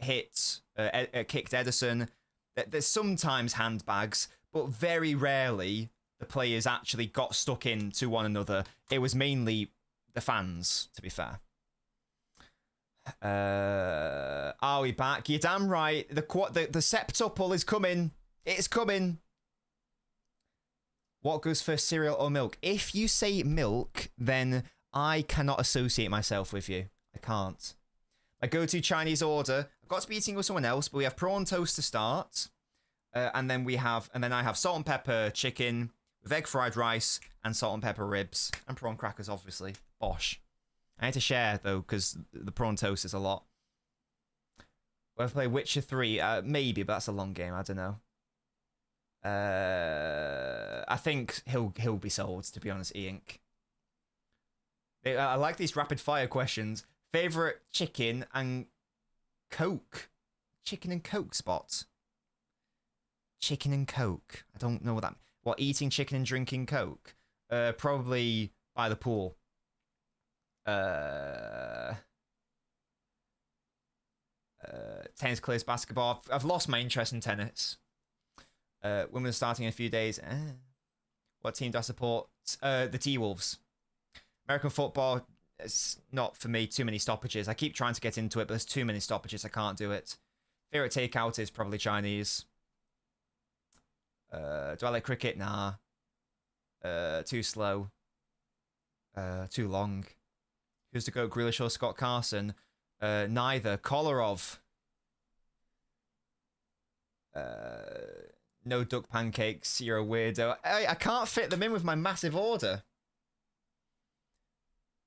B: kicked Edison. There's sometimes handbags, but very rarely the players actually got stuck into one another. It was mainly the fans, to be fair. Are we back? You're damn right. The septuple is coming. It's coming. What goes first, cereal or milk? If you say milk, then I cannot associate myself with you. I can't. My go-to Chinese order. I've got to be eating with someone else, but we have prawn toast to start, and then I have salt and pepper chicken with egg fried rice and salt and pepper ribs and prawn crackers, obviously. Bosh. I had to share though because the prawn toast is a lot. Will I play Witcher 3? Maybe, but that's a long game. I don't know. I think he'll be sold, to be honest, E-Ink. I like these rapid fire questions. Favorite chicken and Coke? Chicken and Coke spot? Chicken and Coke. I don't know what eating chicken and drinking Coke? Probably by the pool. Tennis clears basketball. I've lost my interest in tennis. Women are starting in a few days. What team do I support? The T-Wolves. American football, it's not for me. Too many stoppages. I keep trying to get into it, but there's too many stoppages. I can't do it. Favorite takeout is probably Chinese. Do I like cricket? Nah. Too slow. Too long. Who's to go, Grealish or Scott Carson? Neither. Kolarov. No duck pancakes. You're a weirdo. I can't fit them in with my massive order.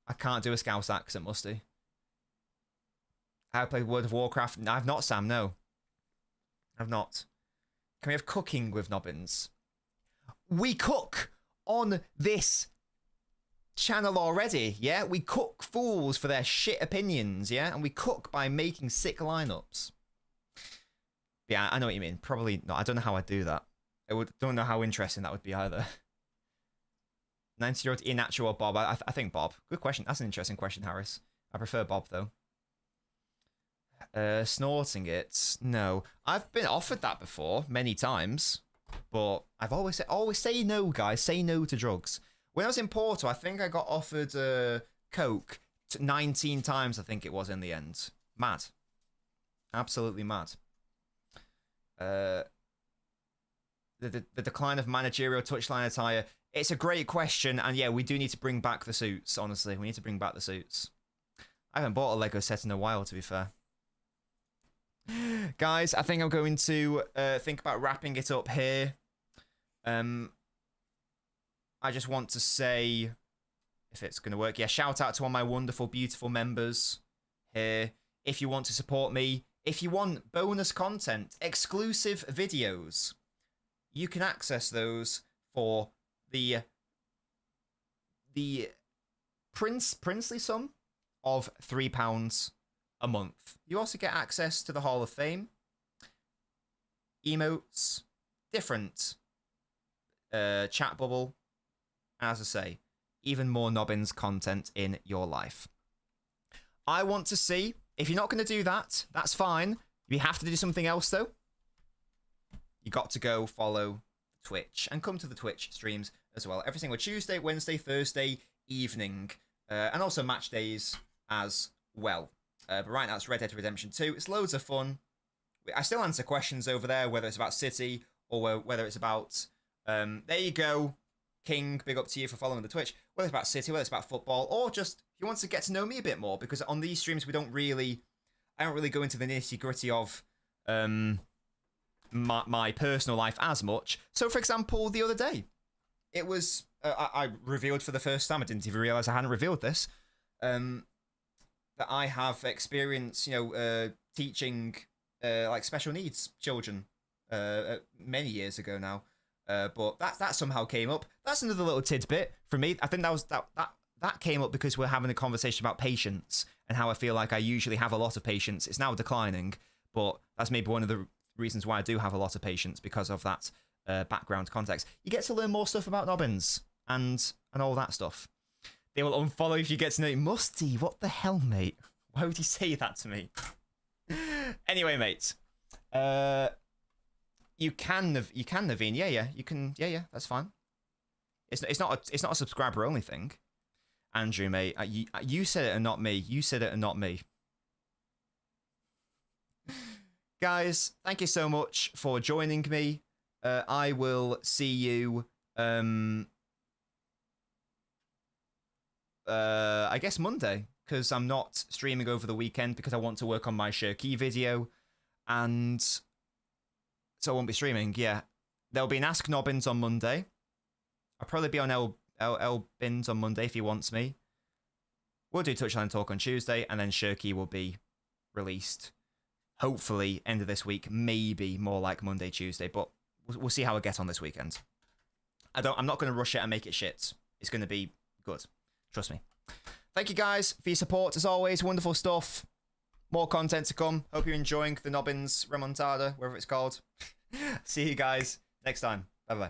B: I can't do a Scouse accent, Musty. Have I played World of Warcraft? No, I've not, Sam, no. I've not. Can we have cooking with Nobbins? We cook on this channel already, yeah? We cook fools for their shit opinions, yeah? And we cook by making sick lineups. Yeah, I know what you mean. Probably not. I don't know how I'd do that. Don't know how interesting that would be either. 90-year-old Inacho or Bob? I think Bob. Good question. That's an interesting question, Harris. I prefer Bob, though. Snorting it? No. I've been offered that before, many times. But I've always say no, guys. Say no to drugs. When I was in Porto, I think I got offered Coke 19 times, I think it was, in the end. Mad. Absolutely mad. The decline of managerial touchline attire. It's a great question, and yeah, we do need to bring back the suits, honestly. We need to bring back the suits. I haven't bought a Lego set in a while, to be fair. Guys, I think I'm going to think about wrapping it up here. I just want to say, if it's going to work, yeah, shout out to all my wonderful, beautiful members here. If you want to support me, if you want bonus content, exclusive videos, you can access those for the princely sum of £3 a month. You also get access to the Hall of Fame, emotes, different chat bubble, as I say, even more Nobbins content in your life. I want to see, if you're not going to do that, that's fine. You have to do something else, though. You got to go follow Twitch and come to the Twitch streams as well. Every single Tuesday, Wednesday, Thursday evening, and also match days as well. But right now it's Red Dead Redemption 2. It's loads of fun. I still answer questions over there, whether it's about City or whether it's about... there you go, King. Big up to you for following the Twitch. Whether it's about City, whether it's about football, or just if you want to get to know me a bit more, because on these streams I don't really go into the nitty gritty of my personal life as much. So, for example, the other day, it was I revealed for the first time. I didn't even realize I hadn't revealed this. That I have experience, teaching like special needs children many years ago now. But that somehow came up. That's another little tidbit for me. I think that came up because we're having a conversation about patience and how I feel like I usually have a lot of patience. It's now declining, but that's maybe one of the reasons why I do have a lot of patience, because of that background context. You get to learn more stuff about Nobbins and all that stuff. They will unfollow if you get to know it. Musty, what the hell, mate? Why would you say that to me? Anyway, mate. You can Naveen. Yeah, you can. Yeah, that's fine. It's not a subscriber only thing. Andrew, mate, you said it and not me. You said it and not me. Guys, thank you so much for joining me. I will see you. I guess Monday, because I'm not streaming over the weekend because I want to work on my Shirky video, and so I won't be streaming. Yeah, there'll be an Ask Nobbins on Monday. I'll probably be on L Bins on Monday if he wants me. We'll do Touchline Talk on Tuesday, and then Shirky will be released hopefully end of this week, maybe more like Monday, Tuesday, but we'll see how I get on this weekend. I'm not going to rush it and make it shit. It's going to be good. Trust me. Thank you guys for your support as always. Wonderful stuff. More content to come. Hope you're enjoying the Nobbins remontada, whatever it's called. See you guys next time. Bye bye.